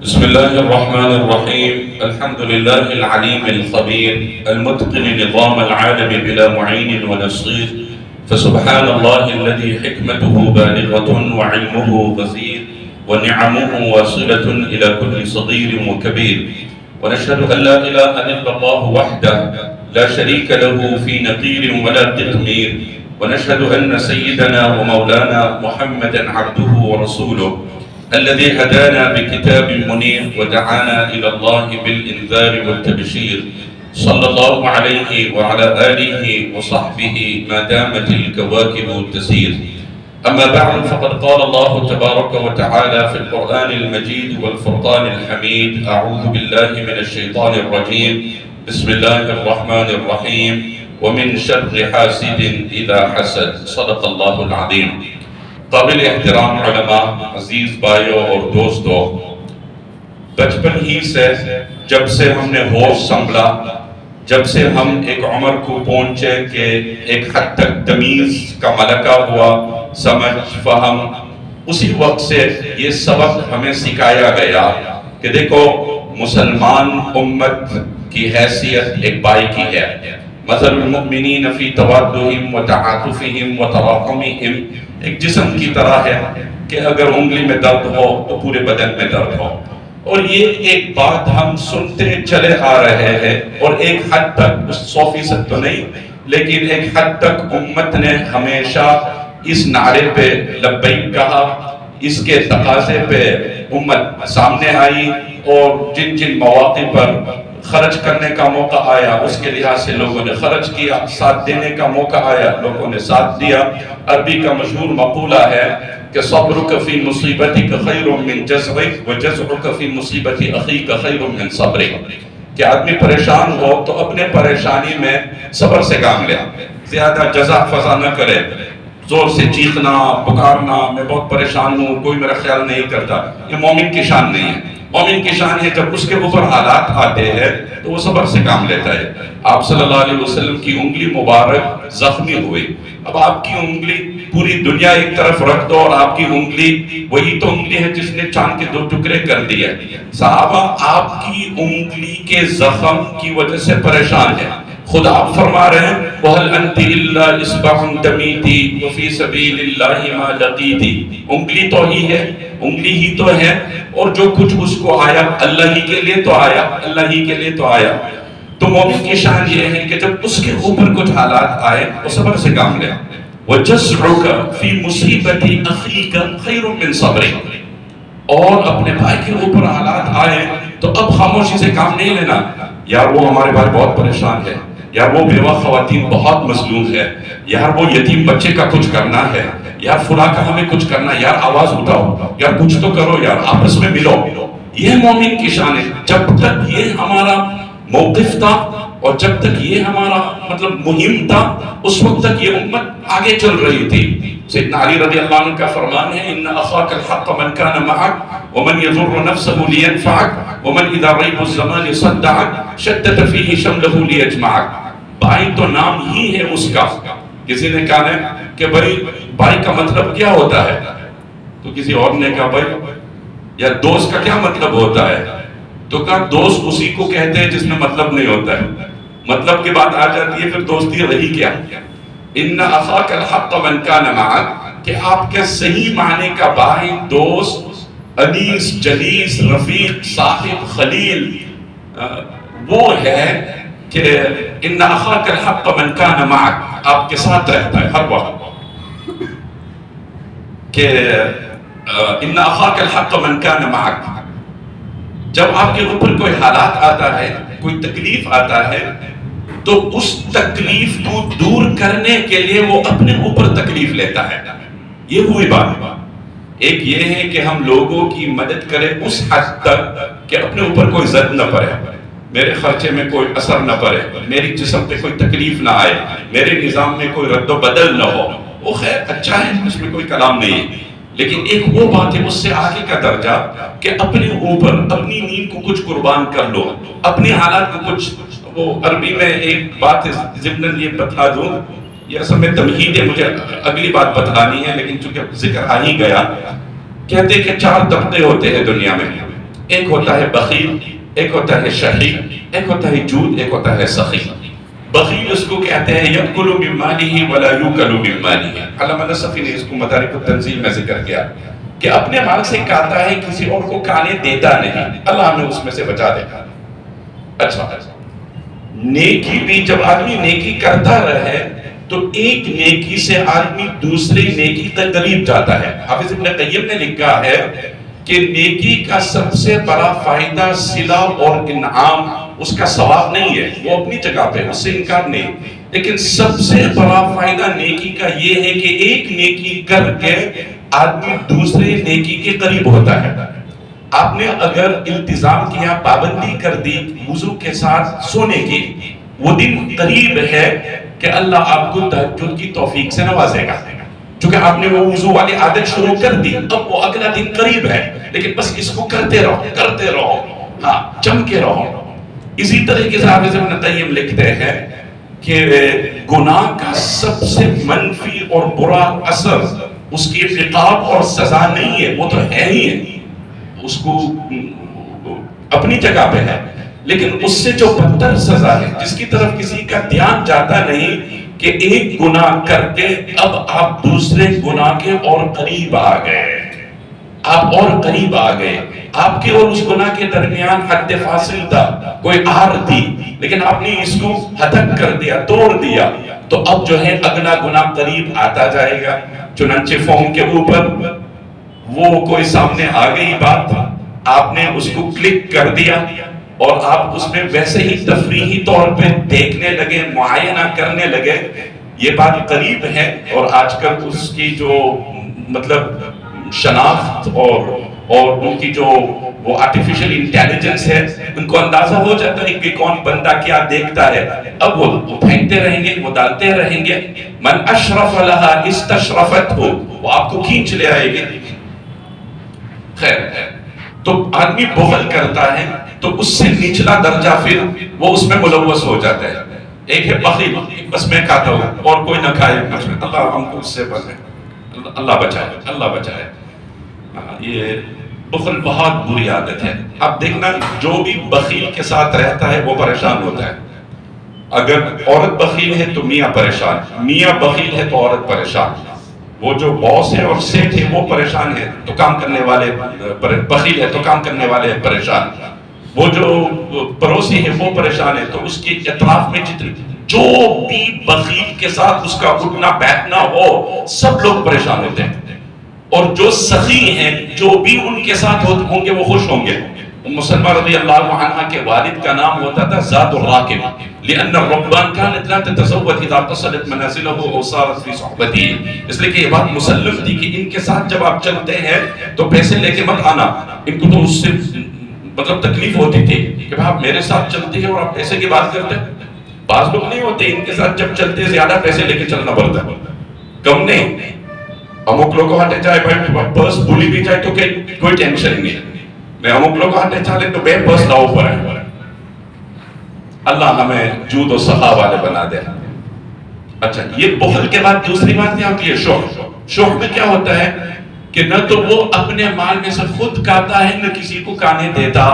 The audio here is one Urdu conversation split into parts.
بسم الله الرحمن الرحيم. الحمد لله العليم الخبير المتقن نظام العالم بلا معين ونصير. فسبحان الله الذي حكمته بالغة وعلمه غزير ونعمه واصلة إلى كل صغير وكبير. ونشهد أن لا إله إلا الله وحده لا شريك له في نقير ولا قطمير. ونشهد أن سيدنا ومولانا محمدا عبده ورسوله الذي هدانا بكتاب منير ودعانا إلى الله بالإنذار والتبشير. صلى الله عليه وعلى آله وصحبه ما دامت الكواكب تسير. أما بعد فقد قال الله تبارك وتعالى في القرآن المجيد والفرقان الحميد: أعوذ بالله من الشيطان الرجيم. بسم الله الرحمن الرحيم. ومن شر حاسد إذا حسد. صدق الله العظيم. قابل احترام علماء، عزیز بھائیوں اور دوستوں، بچپن ہی سے جب سے ہم نے ہوش سنبھلا، جب سے ہم ایک عمر کو پہنچے کہ ایک حد تک تمیز کا ملکہ ہوا، سمجھ فہم، اسی وقت سے یہ سبق ہمیں سکھایا گیا کہ دیکھو مسلمان امت کی حیثیت ایک بھائی کی ہے. مثل المؤمنین فی توادہم وتعاطفہم وتراحمہم، ایک جسم کی طرح ہے کہ اگر انگلی میں درد ہو تو پورے بدن میں درد ہو. اور یہ ایک بات ہم سنتے چلے آ رہے ہیں، اور ایک حد تک 100% تو نہیں لیکن ایک حد تک امت نے ہمیشہ اس نعرے پہ لبیک کہا، اس کے تقاضے پہ امت سامنے آئی، اور جن جن مواقع پر خرچ کرنے کا موقع آیا اس کے لحاظ سے لوگوں نے خرچ کیا، ساتھ دینے کا موقع آیا لوگوں نے ساتھ دیا. عربی کا مشہور مقولہ ہے کہ صبرک فی مصیبتک خیر من جزعک وجزعک فی مصیبت اخیک خیر من صبرک، کہ آدمی پریشان ہو تو اپنے پریشانی میں صبر سے کام لے، زیادہ جزع فضا نہ کرے، زور سے چیخنا پکارنا میں بہت پریشان ہوں کوئی میرا خیال نہیں کرتا، یہ مومن کی شان نہیں ہے. مومن کی شان ہے جب اس کے اوپر حالات آتے ہیں تو وہ صبر سے کام لیتا ہے. آپ صلی اللہ علیہ وسلم کی انگلی مبارک زخمی ہوئی، اب آپ کی انگلی پوری دنیا ایک طرف رکھ دو اور آپ کی انگلی وہی تو انگلی ہے جس نے چاند کے 2 ٹکڑے کر دیے. صحابہ آپ کی انگلی کے زخم کی وجہ سے پریشان ہیں. خود آپ فرما رہے ہیں وَهَلْ أَنْتِ إِلَّا إِصْبَعٌ تَمِيتِ وَفِي سَبِيلِ اللَّهِ مَا لَقِيتِ. انگلی تو ہی ہے، انگلی ہی تو ہے، اور جو کچھ اس کو آیا اللہ ہی کے لیے تو آیا، اللہ ہی کے لیے تو آیا. تو مومن کی شان یہ ہے کہ جب اس کے اوپر کچھ حالات آئے وہ صبر سے کام لے. وَجَزْعُكَ فِي مُصِيبَةِ أَخِيكَ خَيْرٌ مِّن صَبْرِكَ. اور اپنے بھائی کے اوپر حالات آئے تو اب خاموشی سے کام نہیں لینا، یار وہ ہمارے بھائی بہت پریشان ہے، یار وہ بیوہ خواتین بہت مظلوم ہے، یار وہ یتیم بچے کا کچھ کرنا ہے، یار فلاں کا ہمیں کچھ کرنا، یار آواز اٹھاؤ، یار کچھ تو کرو، یار آپس میں ملو. یہ مومن کی شان ہے. جب تک یہ ہمارا موقف تھا اور جب تک یہ ہمارا مہم تھا اس وقت تک یہ امت آگے چل رہی تھی. سیدنا علی رضی اللہ عنہ کا فرمان ہے ان اخاک الحق من کان معک ومن یضر نفسه لینفعک ومن اذا ریب الزمان صدعک شدت فیہ شملہ لیجمعک. بھائی تو نام ہی ہے اس کا. کسی نے کہا ہے کہ بھائی کا مطلب کیا ہوتا ہے، تو کسی اور نے کہا بھائی یا دوست کا کیا مطلب ہوتا ہے، تو کہا دوست اسی کو کہتے ہیں جس میں مطلب نہیں ہوتا ہے. مطلب کی بات آ جاتی ہے پھر دوستی رہی کیا. ان اخاک الحق من کان معک، کہ آپ کے صحیح معنی کا بھائی، دوست، انیس، جلیس، رفیق، صاحب، خلیل وہ ہے کہ ان اخاک الحق من کان معک، آپ کے ساتھ رہتا ہے ہر وقت. کہ ان اخاک الحق من کان معک، جب آپ کے اوپر کوئی حالات آتا ہے، کوئی تکلیف آتا ہے تو اس تکلیف کو دور کرنے کے لیے وہ اپنے اوپر تکلیف لیتا ہے. یہ ہوئی بات. ایک یہ ہے کہ ہم لوگوں کی مدد کریں اس حد تک کہ اپنے اوپر کوئی زد نہ پڑے، میرے خرچے میں کوئی اثر نہ پڑے، میری جسم پہ کوئی تکلیف نہ آئے، میرے نظام میں کوئی رد و بدل نہ ہو. وہ خیر اچھا ہے، اس میں کوئی کلام نہیں ہے. لیکن ایک وہ بات ہے اس سے آگے کا درجہ کہ اپنے اوپر اپنی نیند کو کچھ قربان کر لو، اپنی حالات کو کچھ. وہ عربی میں ایک بات ضمن یہ بتا دوں، یہ اصل میں تمہید ہے، مجھے اگلی بات بتلانی ہے لیکن چونکہ ذکر آ ہی گیا. کہتے کہ 4 طبقے ہوتے ہیں دنیا میں. ایک ہوتا ہے بخیل، ایک ہوتا ہے شحیح، ایک ہوتا ہے جود، ایک ہوتا ہے سخی۔ بخیل اس کو کہتے ہیں یأکل من مالہ ولا یوکل من مالہ۔ علامہ نصفی نے اس کو مدارک التنزیل میں ذکر کیا کہ اپنے مال سے کھاتا ہے، کسی اور کو کھانے دیتا نہیں، اللہ ہمیں اس میں سے بچا دے گا۔ اچھا، نیکی بھی جب آدمی نیکی کرتا رہے تو ایک نیکی سے آدمی دوسری نیکی تک قریب جاتا ہے۔ حافظ ابن قیم نے لکھا ہے کہ نیکی کا سب سے بڑا فائدہ صلہ اور انعام، اس کا ثواب نہیں ہے، وہ اپنی جگہ پہ، اس سے انکار نہیں، لیکن سب سے بڑا فائدہ نیکی کا یہ ہے کہ ایک نیکی کر کے آدمی دوسرے نیکی کے قریب ہوتا ہے۔ آپ نے اگر التزام کیا، پابندی کر دی وضو کے ساتھ سونے کی، وہ دن قریب ہے کہ اللہ آپ کو تہجد کی توفیق سے نوازے گا، چونکہ آپ نے وہ وضو والی عادت شروع کر دی، اب وہ اگلا دن قریب ہے، لیکن بس اس کو کرتے رہو، ہاں جم کے رہو۔ اسی طریقے سے حافظ ابن قیم لکھتے ہیں کہ گناہ کا سب سے منفی اور برا اثر اس کی عقاب اور سزا نہیں ہے، وہ تو ہے ہی ہے، اس کو اپنی جگہ پہ ہے، لیکن اس سے جو بدتر سزا ہے جس کی طرف کسی کا دھیان جاتا نہیں کہ ایک گناہ کر کے اب آپ دوسرے گناہ کے اور قریب آ گئے، آپ اور قریب آ گئے، آپ کے اور اس گناہ کے درمیان حد فاصل تھا، کوئی آر تھی، لیکن آپ نے اس کو ہدک کر دیا، توڑ دیا، تو اب جو ہے اگلا گناہ قریب آتا جائے گا۔ چنانچہ فون کے اوپر وہ کوئی سامنے آ گئی بات، آپ نے اس کو کلک کر دیا اور آپ اس میں ویسے ہی تفریحی طور پہ دیکھنے لگے، معائنہ کرنے لگے، یہ بات قریب ہے۔ اور آج کل اس کی جو مطلب شناخت اور ان کی جو وہ آرٹیفیشل انٹیلیجنس ہے، ان کو اندازہ ہو جاتا ہے کہ کون بندہ کیا دیکھتا ہے، اب وہ پھینکتے رہیں گے، وہ ڈالتے رہیں گے، من اشرف لہا استشرفت ہو، وہ آپ کو کھینچ لے آئے گی۔ خیر، تو آدمی بخل کرتا ہے تو اس سے نچلا درجہ پھر وہ اس میں ملوث ہو جاتا ہے۔ ایک ہے بخیل، بس میں کھاتا ہوں اور کوئی نہ کھائے، اللہ ہم کو اس سے بچائے، اللہ بچائے، اللہ بچائے۔ یہ بخل بہت بری عادت ہے۔ اب دیکھنا جو بھی بخیل کے ساتھ رہتا ہے وہ پریشان ہوتا ہے۔ اگر عورت بخیل ہے تو میاں پریشان، میاں بخیل ہے تو عورت پریشان، وہ جو باس ہے اور سیٹ ہے وہ پریشان ہے تو کام کرنے والے، بخیل ہے تو کام کرنے والے پریشان، وہ جو پڑوسی ہے وہ پریشان ہے تو اس کے اطراف میں جو بھی بخیل کے ساتھ اس کا اٹھنا بیٹھنا ہو سب لوگ پریشان ہوتے ہیں۔ اور جو سخی ہیں جو بھی ان کے ساتھ ہوں گے وہ خوش ہوں گے۔ ام سلمہ رضی اللہ عنہ کے والد کا نام ہوتا تھا زاد الراکب، لأن الركبان كانت لا تتزوج اذا اتصلت منازله او صارت في صحبته، اس لیے کہ یہ بات مسلم تھی کہ ان کے ساتھ جب آپ چلتے ہیں تو پیسے لے کے مت آنا، ان کو تو اس سے مطلب تکلیف ہوتی تھی کہ آپ میرے ساتھ چلتے ہیں اور آپ پیسے کی بات کرتے ہیں۔ بعض لوگ نہیں ہوتے، ان کے ساتھ جب چلتے زیادہ پیسے لے کے چلنا پڑتا ہے، کم نہیں۔ اموک لوگوں ہاتھے جائے بھائی پرس بھولی بھی جائے تو کوئی ٹینشن نہیں، میں اموک لوگوں ہاتھے چالے تو بے پرس لاؤ پر ہے۔ اللہ ہمیں جود و سخا والے بنا دے۔ اچھا، یہ بخل کے بعد دوسری بات کیا ہوتی ہے؟ شوق میں کیا ہوتا ہے کہ نہ تو وہ اپنے مال میں سے خود کھاتا ہے نہ کسی کو کھانے دیتا۔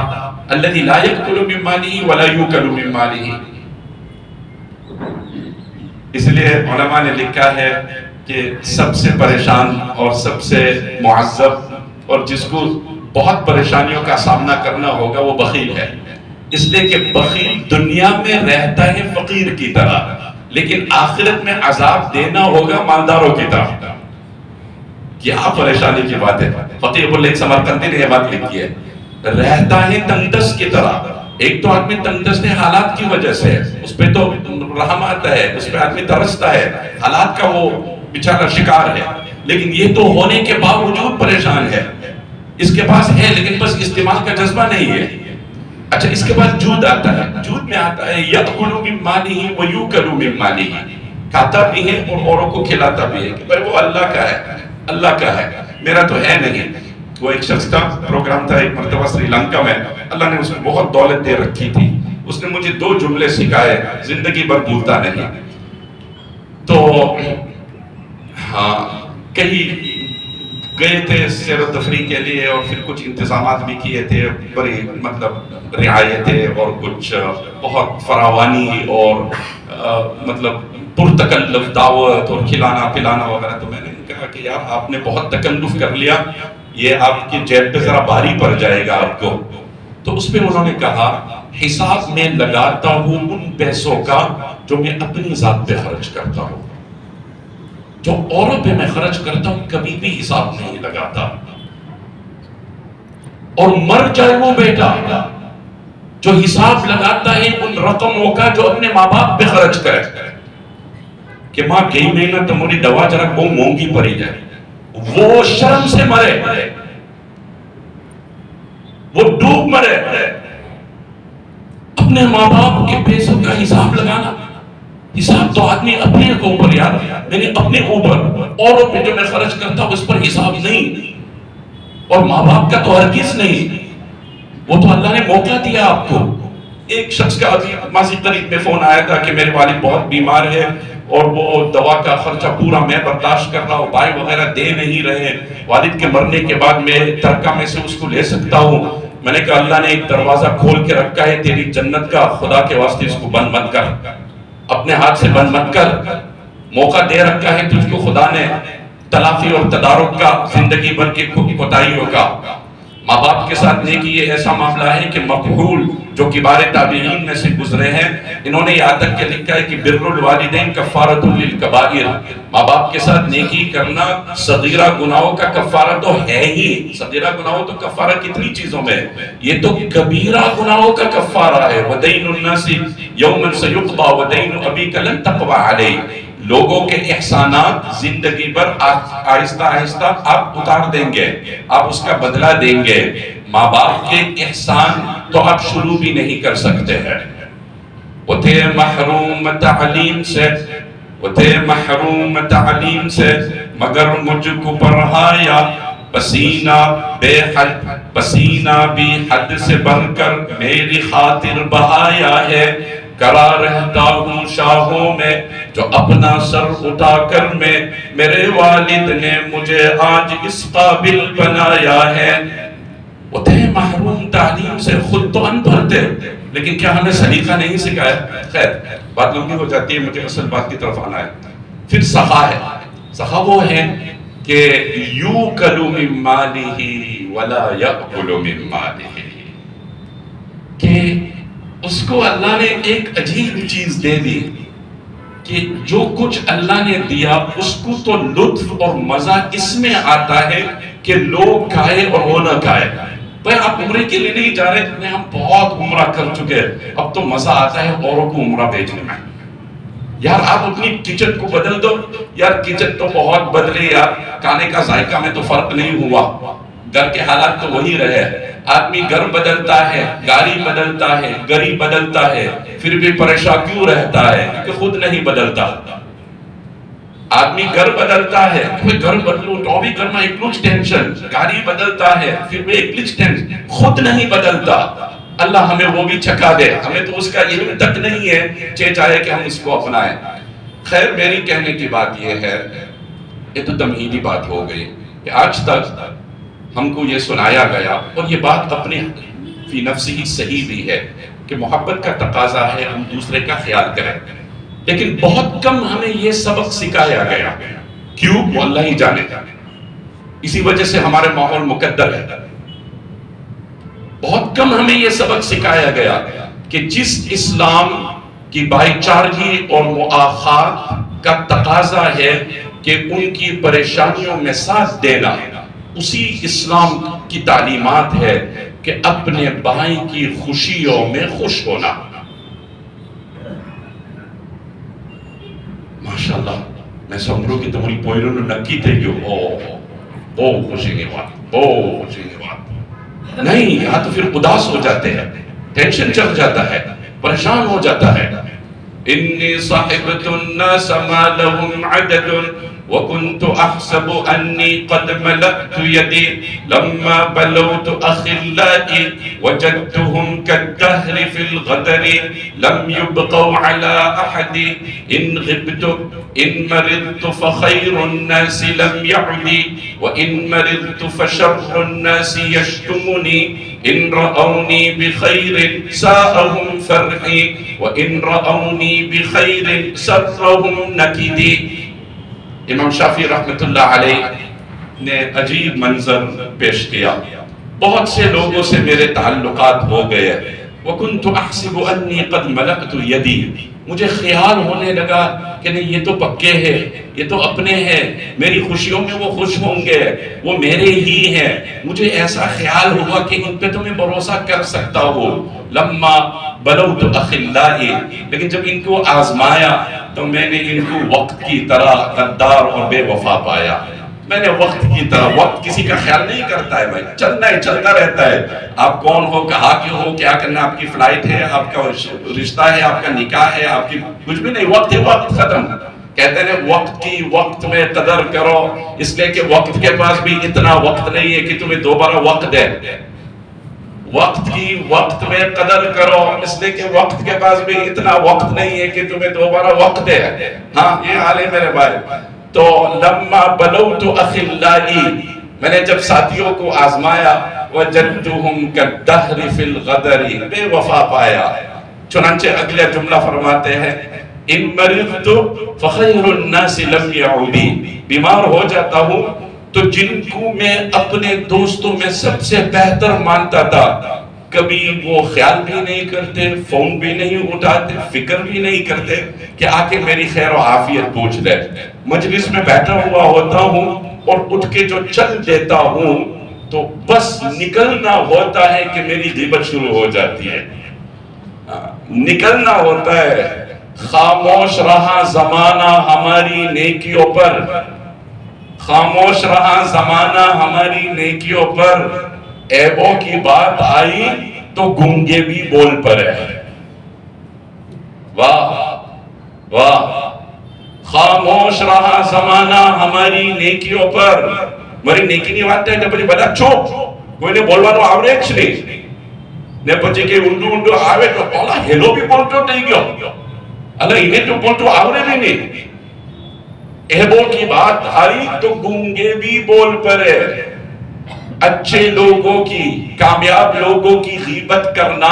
الذی لا یأکل من مالہ ولا یؤکل من مالہ۔ اس لیے علماء نے لکھا ہے کہ سب سے پریشان اور سب سے معذب اور جس کو بہت پریشانیوں کا سامنا کرنا ہوگا وہ بخیل ہے، اس لیے کہ بخیل دنیا میں رہتا ہے فقیر کی طرح، لیکن آخرت میں عذاب دینا ہوگا مالداروں کی طرح۔ کیا پریشانی کی بات ہے! فقیر بلّہ سمرقندی نے یہ بات لکھی ہے، رہتا ہے تنگدست کی طرح۔ ایک تو آدمی تنگدست ہے حالات کی وجہ سے، اس پہ تو رحم آتا ہے، اس پہ آدمی ترستا ہے، حالات کا وہ بیچارہ شکار ہے، لیکن یہ تو ہونے کے باوجود پریشان ہے، اس کے پاس ہے لیکن بس استعمال کا جذبہ نہیں ہے۔ اچھا، اس کے بعد جود آتا ہے، جود میں آتا ہے یأکل من مالہ ویؤکل من مالہ، کھاتا بھی ہے اور اوروں کو کھلاتا بھی ہے کہ بھائی وہ اللہ کا ہے، اللہ کا ہے، میرا تو ہے نہیں۔ وہ ایک شخص کا پروگرام تھا ایک مرتبہ سری لنکا میں، اللہ نے اس میں بہت دولت دے رکھی تھی، اس نے مجھے 2 جملے سکھائے زندگی بھر بھولتا نہیں۔ تو ہاں، کہیں گئے تھے سیر و تفریح کے لیے اور پھر کچھ انتظامات بھی کیے تھے، بڑی مطلب رعایتیں اور کچھ بہت فراوانی اور مطلب پرتکلف دعوت اور کھلانا پلانا وغیرہ. تو میں نے کہا کہ یار آپ نے بہت تکلف کر لیا، یہ آپ کی جیب پہ ذرا بھاری پڑ جائے گا آپ کو. تو اس پہ انہوں نے کہا حساب میں لگاتا ہوں ان پیسوں کا جو میں اپنی ذات پہ خرچ کرتا ہوں، جو اوروں پہ میں خرچ کرتا ہوں کبھی بھی حساب نہیں لگاتا. اور مر جائے وہ بیٹا جو حساب لگاتا ہے ان رقموں کا جو اپنے ماں باپ پہ خرچ کرے کہ ماں گئی مہینہ تمہاری دوا ذرا بہت مہنگی پڑی جائے، وہ شرم سے مرے، وہ ڈوب مرے. اپنے ماں باپ کے پیسوں کا حساب لگانا، حساب تو آدمی اپنے کو اوپر یار، میں نے اپنے اوپر اوروں پہ جو میں خرچ کرتا ہوں اس پر حساب نہیں، اور ماں باپ کا تو ہرگز نہیں. وہ تو اللہ نے موقع دیا آپ کو. ایک شخص کا ابھی ماضی قریب میں فون آیا تھا کہ میرے والد بہت بیمار ہے اور وہ دوا کا خرچہ پورا میں برداشت کر رہا ہوں، بھائی وغیرہ دے نہیں رہے، والد کے مرنے کے بعد میں ترکہ میں سے اس کو لے سکتا ہوں. میں نے کہا اللہ نے ایک دروازہ کھول کے رکھا ہے تیری جنت کا، خدا کے واسطے اس کو بند مت کر، اپنے ہاتھ سے بند مت کر. موقع دے رکھا ہے تجھ کو خدا نے تلافی اور تدارک کا، زندگی بھر کی کوتاہیوں کا. ماں باپ کے ساتھ نیکی یہ ایسا معاملہ ہے کہ مقبول جو کبار تابعین میں سے گزرے ہیں انہوں نے یہاں تک کہ لکھا ہے کہ بر الوالدین کفارۃ للکبائر، ماں باپ کے ساتھ نیکی کرنا صغیرہ گناہوں کا کفارہ تو ہے ہی. صغیرہ گناہوں تو کفارہ کتنی چیزوں میں، یہ تو کبیرہ گناہوں کا کفارہ ہے. وَدَيْنُ النَّاسِ يَوْمًا سَيُقْضَى وَدَيْنُ أَبِيكَ لَن تَقْوَى عَلَيْهِ. لوگوں کے احسانات زندگی پر آہستہ آہستہ آپ اتار دیں گے، آپ اس کا بدلہ دیں گے. ماں باپ کے احسان تو آپ شروع بھی نہیں کر سکتے ہیں. وہ تھے محروم تعلیم سے، وہ تھے محروم تعلیم سے، مگر مجھ کو پڑھایا پسینہ بے حد، پسینہ بھی حد سے بڑھ کر میری خاطر بہایا ہے. کرا رہتا ہوں شاہوں میں جو اپنا سر اٹھا کر میں، میرے والد نے مجھے آج اس قابل بنایا ہے. وہ تھے محروم تعلیم سے، خود تو ان پڑھ تھے لیکن کیا ہمیں سلیقہ نہیں سکھایا. خیر بات لمبی ہو جاتی ہے، مجھے اصل بات کی طرف آنا ہے. پھر سخا ہے. سخا وہ ہے کہ یوکل من مالہ ولا یأکل من مالہ، کہ اس کو اللہ نے ایک عجیب چیز دے دی کہ جو کچھ اللہ نے دیا اس کو تو لطف اور مزہ اس میں آتا ہے کہ لوگ کھائے اور وہ نہ کھائے. بھائی آپ عمرے کے لیے نہیں جا رہے، ہم بہت عمرہ کر چکے، اب تو مزہ آتا ہے اوروں کو عمرہ بھیجنے میں. یار آپ اپنی کچن کو بدل دو، یار کچن تو بہت بدلے، یار کھانے کا ذائقہ میں تو فرق نہیں ہوا، گھر کے حالات تو وہی رہے. آدمی گھر بدلتا ہے، گاڑی بدلتا ہے، گھڑی بدلتا ہے، پھر بھی پریشان کیوں رہتا ہے؟ کیونکہ خود نہیں بدلتا. آدمی گھر بدلتا ہے، گھر بدلو تو بھی گھر میں ایک کچھ ٹینشن، گاڑی بدلتا ہے پھر بھی ایک کچھ ٹینشن، خود نہیں بدلتا. اللہ ہمیں وہ بھی چکا دے، ہمیں تو اس کا علم تک نہیں ہے چاہے کہ ہم اس کو اپنائیں. خیر میری کہنے کی بات یہ ہے، یہ تو تمہیدی بات ہو گئی کہ آج تک ہم کو یہ سنایا گیا، اور یہ بات اپنے فی نفسی ہی صحیح بھی ہے کہ محبت کا تقاضا ہے ہم دوسرے کا خیال کریں، لیکن بہت کم ہمیں یہ سبق سکھایا گیا. کیوں؟ وہ اللہ ہی جانے. اسی وجہ سے ہمارے ماحول مقدر ہے. بہت کم ہمیں یہ سبق سکھایا گیا کہ جس اسلام کی بھائی چارگی اور مؤاخات کا تقاضا ہے کہ ان کی پریشانیوں میں ساتھ دینا، اسی اسلام کی تعلیمات ہے کہ اپنے بھائی کی خوشیوں میں خوش ہونا. ماشاءاللہ میں سمجھو کہ تمہاری پوئروں نے نکی تھے کہ بہت خوشی کی بات، بہت خوشی کی بات نہیں. یہاں تو پھر اداس ہو جاتے ہیں، ٹینشن چڑھ جاتا ہے، پریشان ہو جاتا ہے. انی صاحبت الناس ما لهم عدد وكنت أحسب أني قد ملأت يدي لما بلوت أخلائي وجدتهم كالدهر في الغدر لم يبقوا على أحد إن غبت إن مرضت فخير الناس لم يعدي وإن مرضت فشر الناس يشتمني إن رأوني بخير ساءهم فرحي وإن رأوني بخير سرهم نكدي. امام شافعی رحمۃ اللہ علیہ نے عجیب منظر پیش کیا. بہت سے لوگوں سے میرے تعلقات ہو گئے. وَكُنْتُ أَحْسِبُ أَنِّي قَدْ مَلَأْتُ يَدِي. مجھے خیال ہونے لگا کہ نہیں یہ تو پکے ہیں, یہ تو اپنے ہیں, میری خوشیوں میں وہ خوش ہوں گے, وہ میرے ہی ہیں. مجھے ایسا خیال ہوا کہ ان پہ تو میں بھروسہ کر سکتا ہوں. لما بلوت اخلائی, لیکن جب ان کو آزمایا تو میں نے ان کو وقت کی طرح غدار اور بے وفا پایا. میں نے وقت کی طرح, وقت کسی کا خیال نہیں کرتا ہے بھائی, چلنا ہے, چلتا رہتا ہے. آپ کون ہو, کہاں کے ہو, کیا کرنا, آپ کی فلائٹ ہے, آپ کا رشتہ ہے, آپ کا نکاح ہے, آپ کی کچھ بھی نہیں, وقت ہے, وقت ختم. کہتے ہیں وقت کی وقت میں قدر کرو, اس لیے کہ وقت کے پاس بھی اتنا وقت نہیں ہے کہ تمہیں دوبارہ وقت دے. وقت کی وقت میں قدر کرو, اس لیے کہ وقت کے پاس بھی اتنا وقت نہیں ہے کہ تمہیں دوبارہ وقت دے. ہاں یہ حال ہے میرے بھائی. تو لما بلوت اخلائی, میں نے جب ساتھیوں کو آزمایا, وجدتهم كالدهر في الغدر, بے وفا پایا. چنانچہ اگلا جملہ فرماتے ہیں ان مرضت فخير الناس لم يعودي. بیمار ہو جاتا ہوں تو جن کو میں اپنے دوستوں میں سب سے بہتر مانتا تھا, کبھی وہ خیال بھی نہیں کرتے, فون بھی نہیں اٹھاتے, فکر بھی نہیں کرتے کہ آ کے میری خیر و عافیت پوچھ لے. مجلس میں بیٹھا ہوا ہوتا ہوں اور اٹھ کے جو چل دیتا ہوں تو بس نکلنا ہوتا ہے کہ میری غیبت شروع ہو جاتی ہے. نکلنا ہوتا ہے. خاموش رہا زمانہ ہماری نیکیوں پر, خاموش رہا زمانہ ہماری نیکیوں پر, عیبوں کی بات آئی تو گونگے بھی بول پڑے. واہ واہ. خاموش رہا زمانہ ہماری نیکیوں پر. મારી નેકીની વાત થાય એટલે પછી બધા ચૂપ, કોઈને બોલવાનું આવડે જ નહીં. ને પછી કે ઊંડું ઊંડું આવે તો ઓલા હેલો બી બોલતો થઈ ગયો, અલે એને તો બોલતો આવડે નહીં. عیبوں کی بات آئی تو گونگے بھی بول پڑے. اچھے لوگوں کی, کامیاب لوگوں کی غیبت کرنا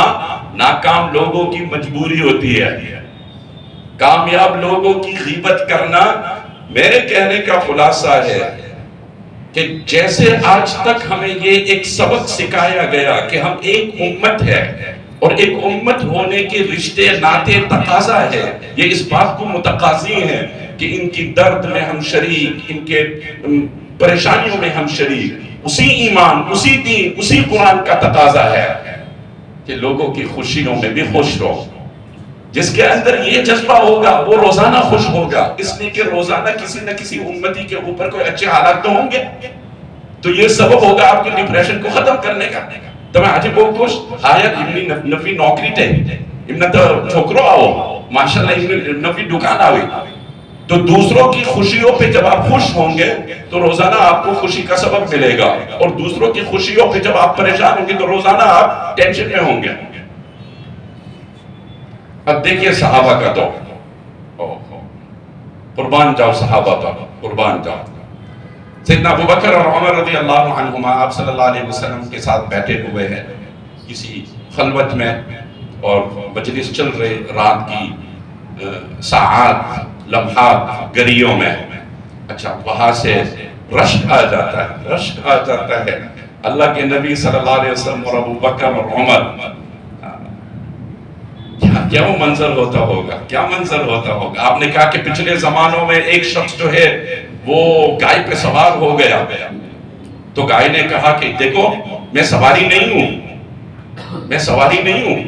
ناکام لوگوں کی مجبوری ہوتی ہے. کامیاب لوگوں کی غیبت کرنا, میرے کہنے کا خلاصہ ہے کہ جیسے آج تک ہمیں یہ ایک سبق سکھایا گیا کہ ہم ایک امت ہے اور ایک امت ہونے کے رشتے ناطے تقاضا ہے, یہ اس بات کو متقاضی ہے کہ ان کی درد میں ہم شریک, ان کے پریشانیوں میں ہم شریک. اسی ایمان, اسی دین, اسی قرآن کا تقاضا ہے کہ لوگوں کی خوشیوں میں بھی خوش رہو. جس کے اندر یہ جذبہ ہوگا وہ روزانہ خوش ہوگا, اس لیے کہ روزانہ کسی نہ کسی امتی کے اوپر کوئی اچھے حالات تو ہوں گے. تو یہ سبب ہوگا آپ کے ڈپریشن کو ختم کرنے کا. تمہیں آج بہت خوش آیا ابن نفی نوکری تے, ابن تو چھوکرو آؤ, ماشاءاللہ ابن نفی دکان آوی. تو دوسروں کی خوشیوں پہ جب آپ خوش ہوں گے تو روزانہ آپ کو خوشی کا سبب ملے گا, اور دوسروں کی خوشیوں پہ جب آپ پریشان ہوں گے تو روزانہ آپ ٹینشن میں ہوں گے. اب دیکھیے صحابہ کا تو قربان جاؤ, صحابہ کا قربان جاؤ. سیدنا ابو بکر اور عمر رضی اللہ عنہما آپ صلی اللہ علیہ وسلم کے ساتھ بیٹھے ہوئے ہیں کسی خلوت میں, اور مجلس چل رہے رات کی ساعات, لمحات, گریوں میں. اچھا وہاں سے رشک آ جاتا ہے, رشک آ جاتا ہے. اللہ کے نبی صلی اللہ علیہ وسلم اور ابو بکر اور عمر, کیا وہ منظر ہوتا ہوگا, کیا منظر ہوتا ہوگا. آپ نے کہا کہ پچھلے زمانوں میں ایک شخص جو ہے وہ گائے پہ سوار ہو گیا, تو گائے نے کہا کہ دیکھو میں سواری نہیں ہوں, میں سواری نہیں ہوں.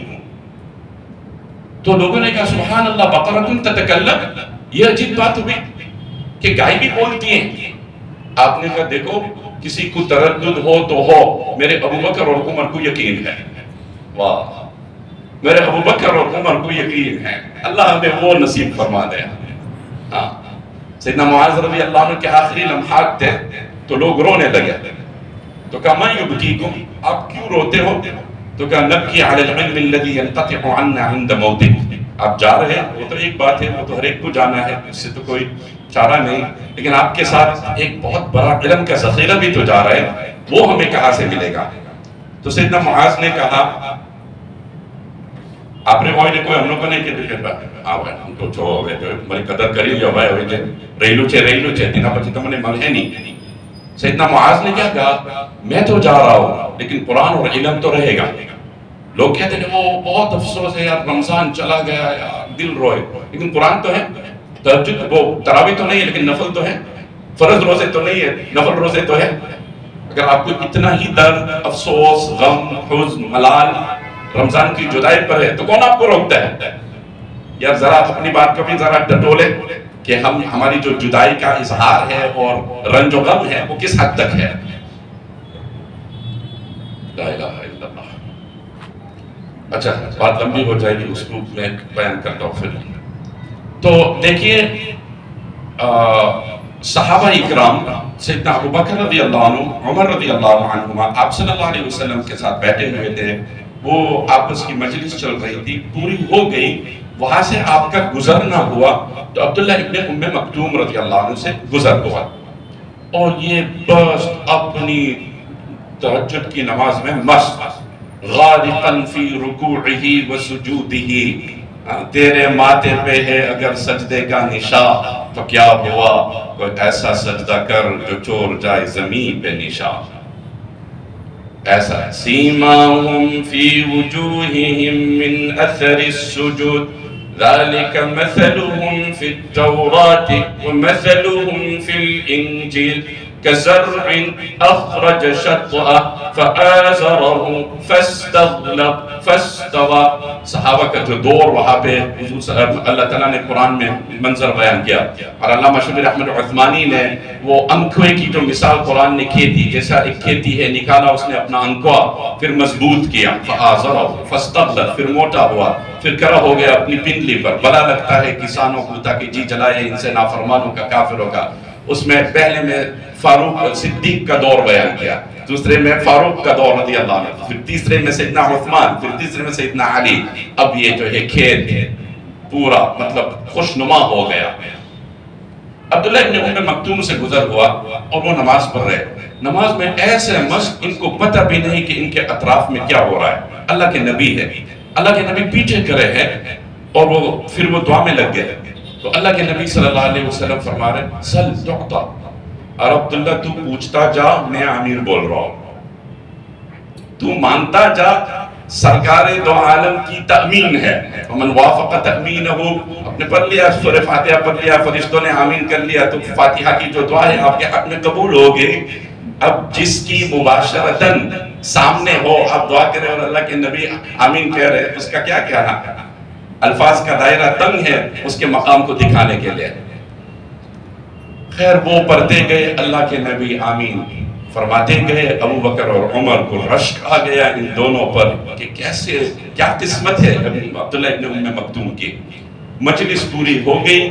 تو لوگوں نے کہا سبحان اللہ بقرۃ تتکلم, یہ عجیب بات ہوئی کہ گائے بھی بولتی ہیں. آپ نے کہا دیکھو کسی کو تردد ہو تو ہو, میرے ابو بکر اور عمر کو یقین ہے. واہ, میرے ابو بکر اور عمر کو یقین ہے. اللہ ہمیں وہ نصیب فرما دے. ہاں سیدنا معاذ رضی اللہ عنہ کے آخری لمحات تھے تو لوگ رونے لگے، تو کہا ما یبکیکم، آپ کیوں روتے ہو؟ تو کہا نبکی علی العلم الذی ینقطع عنا عند موتک، آپ جا رہے ہیں وہ تو ایک بات ہے، وہ تو ہر ایک کو جانا ہے، اس سے تو کوئی چارہ نہیں، لیکن آپ کے ساتھ ایک بہت بڑا علم کا ذخیرہ بھی تو جا رہا ہے، وہ ہمیں کہاں سے ملے گا؟ تو سیدنا معاذ نے کہا آپ نے کوئی ہم لوگوں نے ہم تو چھو ہوئے جو ہماری قدر کری لیا بھائی ہوئے تھے ریلو چھے تینا بچی تو منے مل ہے نہیں۔ سیدنا معاذ نے کیا کہا میں تو جا رہا ہوں لیکن قرآن اور علم تو رہے گا۔ لوگ کہتے ہیں وہ بہت افسوس ہے یار رمضان چلا گیا یار دل روئے، لیکن قرآن تو ہے، تہجد وہ تراویح تو نہیں ہے لیکن نفل تو ہے، فرض روزے تو نہیں ہے نفل روزے تو ہے۔ اگر آپ کو اتنا ہی درد افسوس غم حزن ملال رمضان کی جدائی پر ہے تو کون آپ کو روکتا ہے؟ یار ذرا اپنی بات کو بھی ذرا ٹٹولے کہ ہماری جو جدائی کا اظہار ہے اور رنج و غم ہے وہ کس حد تک ہے؟ لا الہ الا اللہ۔ اچھا بات لمبی ہو جائے گی، اس کو میں بیان کرتا ہوں پھر۔ تو دیکھیے صحابہ اکرام سیدنا ابو بکر رضی اللہ عنہ عمر رضی اللہ عنہما آپ صلی اللہ علیہ وسلم کے ساتھ بیٹھے ہوئے تھے، وہ آپس کی مجلس چل رہی تھی، پوری ہو گئی، وہاں سے آپ کا گزرنا ہوا تو عبداللہ ابن ام مکتوم رضی اللہ عنہ سے گزر ہوا، اور یہ بس اپنی تہجد کی نماز میں مست غارقا فی رکوعہ و سجودہ، تیرے ماتھے پہ ہے اگر سجدے کا نشان تو کیا ہوا، کوئی ایسا سجدہ کر جو چور جائے زمین پہ نشان، ایسا سیماہم فی وجوہہم من اثر السجود ذالک مثلہم فی التوراۃ ومثلہم فی الانجیل كزرع أخرج شطأه فآزره فاستوى۔ صحابہ کا جو دور وہاں پہ اللہ تعالیٰ نے قرآن میں منظر بیان کیا، اور علامہ شبیر احمد عثمانی نے وہ انکوے کی جو مثال قرآن نے کھیتی جیسا ایک کھیتی ہے، نکالا اس نے اپنا انکوا پھر مضبوط کیا، فآزره فاستغلظ پھر موٹا ہوا، پھر کھڑا ہو گیا اپنی پنڈلی پر، بلا لگتا ہے کسانوں کو تاکہ جی جلائے ان سے نافرمانوں کا کافروں کا۔ اس میں پہلے میں فاروق صدیق کا دور بیان کیا، دوسرے میں فاروق کا دور رضی اللہ عنہ، پھر تیسرے میں سیدنا عثمان، پھر تیسرے میں سیدنا علی۔ اب یہ جو ہے کھیت پورا مطلب خوشنما ہو گیا۔ عبداللہ ابن ام مکتوم سے گزر ہوا اور وہ نماز پڑھ رہے، نماز میں ایسے مست ان کو پتہ بھی نہیں کہ ان کے اطراف میں کیا ہو رہا ہے، اللہ کے نبی ہے، اللہ کے نبی پیچھے کھڑے ہیں، اور وہ پھر وہ دعا میں لگ گئے تو اللہ کے نبی صلی اللہ علیہ وسلم فرما رہے سل تعطا، اور عبداللہ تو پوچھتا جا میں امیر بول رہا ہوں، تو مانتا جا سرکار دو عالم کی تأمین ہے، ومن وافق تأمینہ، اپنے پڑھ لیا سورہ فاتحہ پڑھ لیا، فرشتوں نے آمین کر لیا تو فاتحہ کی جو دعا ہے آپ کے حق میں قبول ہوگی۔ اب جس کی مباشرتاً سامنے ہو آپ دعا کریں اور اللہ کے نبی آمین کہہ رہے اس کا کیا کہنا؟ الفاظ کا دائرہ تنگ ہے اس کے مقام کو دکھانے کے لیے۔ خیر وہ پڑھتے گئے، اللہ کے نبی آمین فرماتے گئے، ابو بکر اور عمر کو رشک آ گیا ان دونوں پر کہ کیسے کیا قسمت ہے عبداللہ ابن ام مکتوم کی۔ مجلس پوری ہو گئی،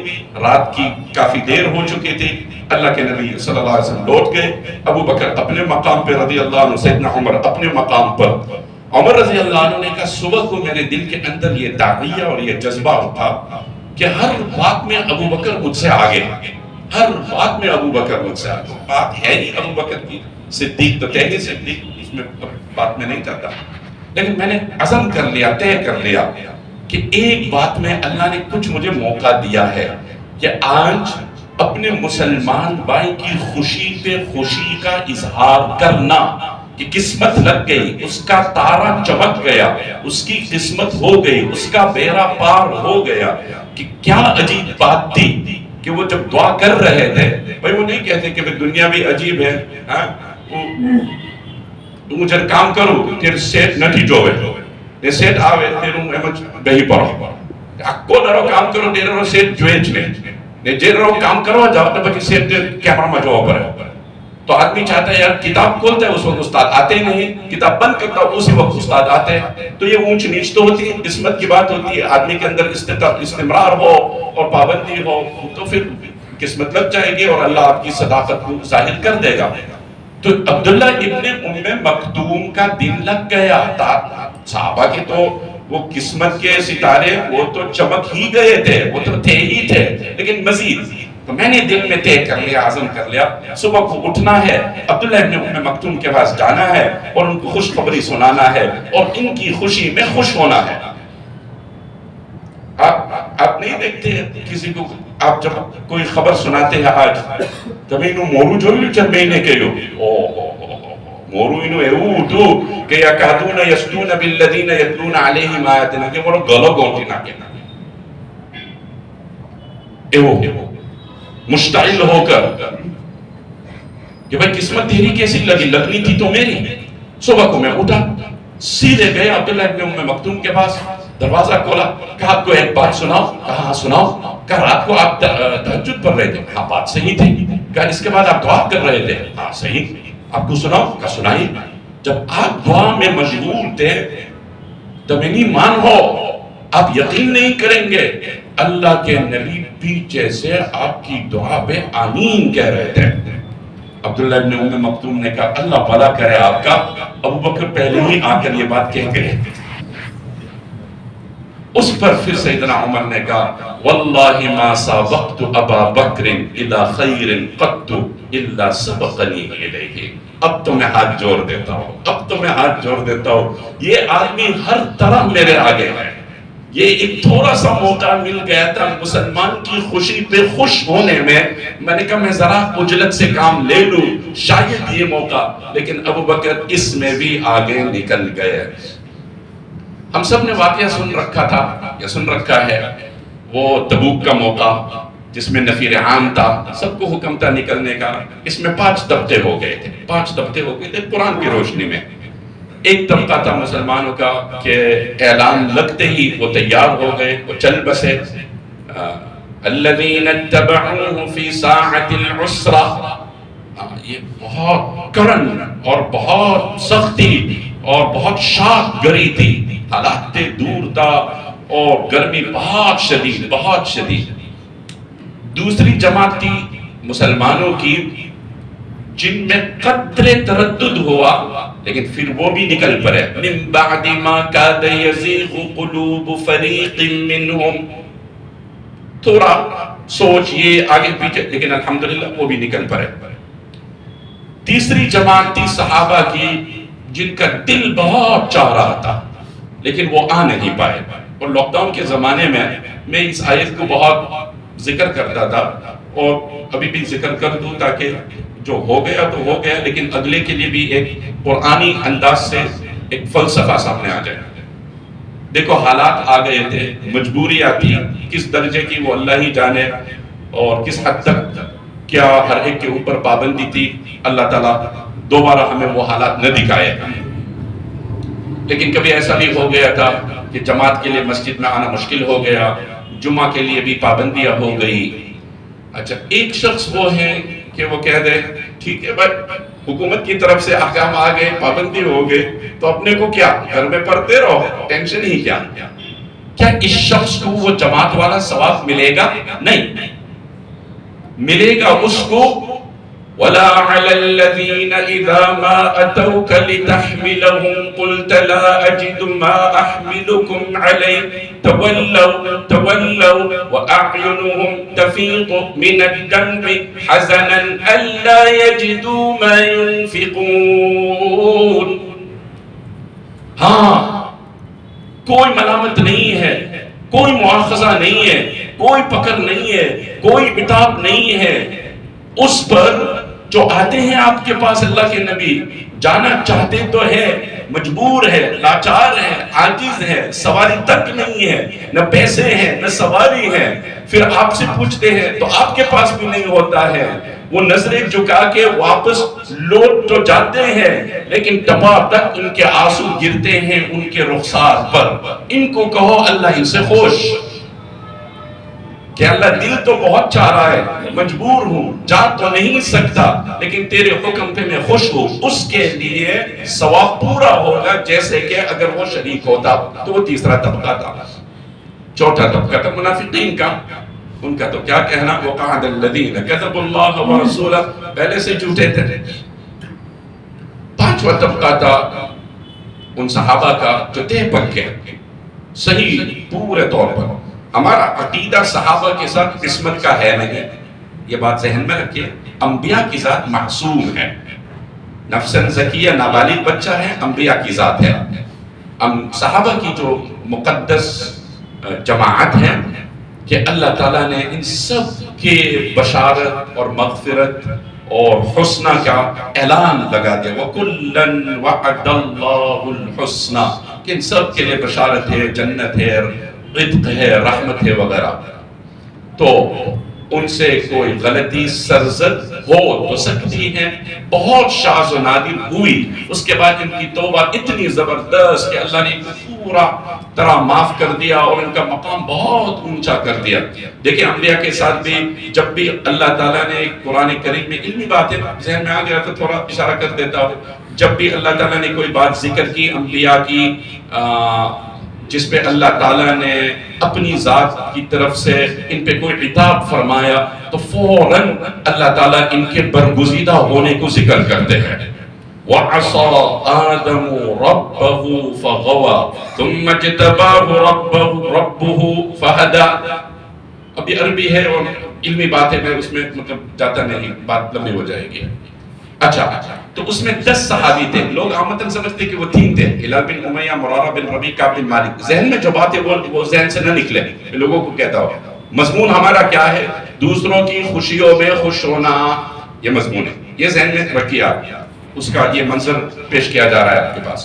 رات کی کافی دیر ہو چکی تھی، اللہ کے نبی صلی اللہ علیہ وسلم لوٹ گئے، ابو بکر اپنے مقام پہ رضی اللہ عنہ، سیدنا عمر اپنے مقام پر۔ عمر رضی اللہ عنہ نے کہا صبح کو میرے دل کے اندر یہ داعیہ اور یہ جذبہ اٹھا کہ ہر بات میں ابو بکر مجھ سے آگے، ہر بات میں ابو بکر مجھ سے آگے، بات ہے ہی ابو بکر کی، صدیق تو تہی صدیق، اس میں بات میں نہیں چاہتا، لیکن میں نے عزم کر لیا، طے کر لیا کہ ایک بات میں اللہ نے کچھ مجھے موقع دیا ہے کہ آج اپنے مسلمان بھائی کی خوشی پہ خوشی کا اظہار کرنا کہ قسمت لگ گئی، اس کا تارا چمک گیا، اس کی قسمت ہو گئی، اس کا بیڑا پار ہو گیا، کہ کیا عجیب بات تھی کہ وہ جب دعا کر رہے تھے، بھائی وہ نہیں کہتے کہ دنیا بھی عجیب ہے، تو مجھے کام کرو تیر سیٹ نٹی جوے، نے سیٹ آوے تیروں احمد بہی پڑھو، اکو نرو کام کرو تیروں سیٹ جوے چلے، نے جیر رو کام کرو جاؤ تو بچی سیٹ کیمرہ میں جو پر ہے، تو آدمی چاہتا ہے یار کتاب کھولتا ہے اس وقت استاد آتے نہیں، کتاب بند کرتا ہے اسی وقت استاد آتے ہیں، تو یہ اونچ نیچ تو ہوتی ہے، قسمت کی بات ہوتی ہے، آدمی کے اندر استمرار ہو اور پابندی ہو تو پھر قسمت لگ جائے گی اور اللہ آپ کی صداقت کو ظاہر کر دے گا۔ تو عبداللہ ابن مکتوم کا دل لگ گیا تھا۔ صحابہ کے تو وہ قسمت کے ستارے وہ تو چمک ہی گئے تھے، وہ تو تھے ہی تھے، لیکن مزید تو میں نے دل میں طے کر لیا، عزم کر لیا، صبح کو اٹھنا ہے، عبداللہ ابن مکتوم کے پاس جانا ہے اور ان کو خوشخبری سنانا ہے اور ان کی خوشی میں خوش ہونا ہے۔ آپ نہیں دیکھتے کسی کو، آپ جب کوئی خبر سناتے ہیں آج تمہیں مورو جو چرمینے کے یو مورو انو ایوٹو کہ یکادون یسدون بالذین یتلون علیہم آیاتنا کہ مورو گلو گونٹی نہ کہنا ایوو مشتعل ہو کر کہ بھائی قسمت تیری کیسی لگنی تھی تو میری۔ صبح کو میں اٹھا، سیدھے گئے عبداللہ ابن مکتوم کے پاس، دروازہ کھولا، کہا آپ کو ایک بات سناؤ؟ کہا ہاں سناؤ۔ کہا رات کو آپ تہجد پڑھ رہے تھے؟ ہاں بات صحیح تھی۔ کہا اس کے بعد آپ دعا کر رہے تھے؟ ہاں صحیح۔ آپ کو سناؤ؟ کہا سنائیے۔ جب آپ دعا میں مشغول تھے تب نہیں مان ہو، آپ یقین نہیں کریں گے، اللہ کے نبی پیچھے سے آپ کی دعا پہ آمین کہہ رہے تھے۔ عبداللہ ابن مکتوم نے کہا اللہ بھلا کرے آپ کا، ابو بکر پہلے ہی آ کر یہ بات کہہ گئے۔ اس پر پھر سیدنا عمر نے کہا واللہ ما سابقت ابا بکر الى خیر قط الا سبقنی الیہ۔ اب تو میں ہاتھ جوڑ دیتا ہوں، اب تو میں ہاتھ جوڑ دیتا ہوں، یہ آدمی ہر طرح میرے آگے ہے۔ یہ ایک تھوڑا سا موقع مل گیا تھا مسلمان کی خوشی پہ خوش ہونے میں، میں نے کہا میں ذرا عجلت سے کام لے لوں شاید یہ موقع، لیکن ابو بکر اس میں بھی آگے نکل گئے۔ ہم سب نے واقعہ سن رکھا تھا یا سن رکھا ہے، وہ تبوک کا موقع جس میں نفیر عام تھا، سب کو حکم تھا نکلنے کا، اس میں 5 طبقے ہو گئے تھے، 5 طبقے ہو گئے تھے قرآن کی روشنی میں۔ ایک طبقہ تھا مسلمانوں کا کہ اعلان لگتے ہی وہ تیار ہو گئے، وہ چل بسے، الذین اتبعوہ فی ساعۃ العسرہ، یہ بہت کرن اور بہت سختی اور بہت شاخ گری تھی، حالات دور تھا اور گرمی بہت شدید۔ دوسری جماعت تھی مسلمانوں کی جن میں قدرے تردد ہوا لیکن پھر وہ بھی نکل پڑے، من بعد ما کاد یزیغ قلوب فریق منہم، تھوڑا سوچ یہ آگے پیچھے، لیکن الحمدللہ وہ بھی نکل پڑے۔ تیسری جماعت تھی صحابہ کی جن کا دل بہت چاہ رہا تھا لیکن وہ آ نہیں پائے، اور لاک ڈاؤن کے زمانے میں اس آیت کو بہت ذکر کرتا تھا اور ابھی بھی ذکر کر دوں تاکہ جو ہو گیا تو ہو گیا، لیکن اگلے کے لیے بھی ایک قرآنی انداز سے ایک فلسفہ سامنے آ جائے۔ دیکھو حالات آ گئے تھے، مجبوریاں تھی، کس درجے کی وہ اللہ ہی جانے اور کس حد تک کیا ہر ایک کے اوپر پابندی تھی، اللہ تعالیٰ دوبارہ ہمیں وہ حالات نہ دکھائے۔ لیکن کبھی ایسا بھی ہو گیا تھا کہ جماعت کے لیے مسجد میں آنا مشکل ہو گیا، جمعہ کے لیے بھی پابندیاں ہو گئی۔ اچھا ایک شخص وہ ہے کہ وہ کہہ دے ٹھیک ہے بھائی حکومت کی طرف سے احکام آ گئے، پابندی ہو گئے، تو اپنے کو کیا گھر میں پڑھتے رہو، ٹینشن ہی کیا۔ کیا اس شخص کو وہ جماعت والا ثواب ملے گا؟ نہیں، ملے گا اس کو وَلَا عَلَى الَّذِينَ إِذَا مَا أَتَوْكَ لِتَحْمِلَهُمْ قُلْتَ لَا أَجِدُ مَا أَحْمِلُكُمْ عَلَيْهِ تَوَلَّوْا وَأَعْيُنُهُمْ تَفِيضُ مِنَ الدَّمْعِ حَزَنًا أَلَّا يَجِدُوا مَا يُنْفِقُونَ۔ ہاں کوئی ملامت نہیں ہے، کوئی مواخذہ نہیں ہے، کوئی پکڑ نہیں ہے، کوئی عتاب نہیں ہے اس پر جو آتے ہیں آپ کے پاس اللہ کے نبی، جانا چاہتے تو ہے، مجبور ہے، لاچار ہے، عاجز ہے، سواری تک نہیں ہے، نہ پیسے ہیں نہ سواری ہے، پھر آپ سے پوچھتے ہیں تو آپ کے پاس بھی نہیں ہوتا ہے، وہ نظریں جھکا کے واپس لوٹ تو جاتے ہیں لیکن ٹپا تک ان کے آنسو گرتے ہیں ان کے رخسار پر۔ ان کو کہو اللہ ان سے خوش کہ اللہ دل تو بہت چاہ رہا ہے، مجبور ہوں، جا تو نہیں سکتا، لیکن تیرے حکم پہ میں خوش ہوں، اس کے لیے ثواب پورا ہوگا جیسے کہ اگر وہ شریک ہوتا۔ تو وہ تیسرا طبقہ تھا۔ چوتھا طبقہ تھا منافقین کا، ان کا تو کیا کہنا، وقعد الذین کذبوا اللہ ورسولہ، پہلے سے جھوٹے تھے۔ پانچواں طبقہ تھا ان صحابہ کا جو تہ پکے، صحیح پورے طور پر ہمارا عقیدہ صحابہ کے ساتھ قسمت کا ہے نہیں، یہ بات ذہن میں رکھیے۔ انبیاء کی ذات معصوم ہے، نفسن زکیہ نابالغ بچہ ہے، انبیاء کی ذات ہے۔ صحابہ کی جو مقدس جماعت ہے کہ اللہ تعالیٰ نے ان سب کے بشارت اور مغفرت اور حسنہ کا اعلان لگا دیا، وَكُلًّا وَعَدَ اللَّهُ الْحُسْنَى، کہ ان سب کے لیے بشارت ہے، جنت ہے، عتق ہے، رحمت ہے وغیرہ۔ تو ان سے کوئی غلطی سرزد ہو تو سکتی ہے، بہت شاذ و نادر ہوئی، اس کے بعد ان کی توبہ اتنی زبردست کہ اللہ نے ان کو پورا طرح معاف کر دیا اور ان کا مقام بہت اونچا کر دیا۔ دیکھیں انبیاء کے ساتھ بھی جب بھی اللہ تعالیٰ نے قرآن کریم میں علمی باتیں ذہن میں آ گیا تو تھوڑا اشارہ کر دیتا ہوں، جب بھی اللہ تعالیٰ نے کوئی بات ذکر کی انبیاء کی جس پہ اللہ تعالیٰ نے اپنی ذات کی طرف سے ان پہ کوئی عتاب فرمایا تو فوراً اللہ تعالیٰ ان کے برگزیدہ ہونے کو ذکر کرتے ہیں۔ وَعَصَى آدَمُ رَبَّهُ فَغَوَى ثُمَّ اجْتَبَاهُ رَبُّهُ فَهَدَى۔ اب یہ عربی ہے اور علمی باتیں میں اس میں مطلب جاتا نہیں، بات لمبی ہو جائے گی۔ اچھا تو اس میں 10 صحابی تھے، لوگ عامتاً سمجھتے کہ وہ 3 تھے، ہلال بن امیہ، مرارہ بن ربیع، کعب بن مالک۔ ذہن میں جو باتیں وہ ذہن سے نہ نکلے، میں لوگوں کو کہتا ہوں مضمون ہمارا کیا ہے، دوسروں کی خوشیوں میں خوش ہونا، یہ مضمون ہے، یہ ذہن میں رکھیے آپ، اس کا یہ منظر پیش کیا جا رہا ہے آپ کے پاس۔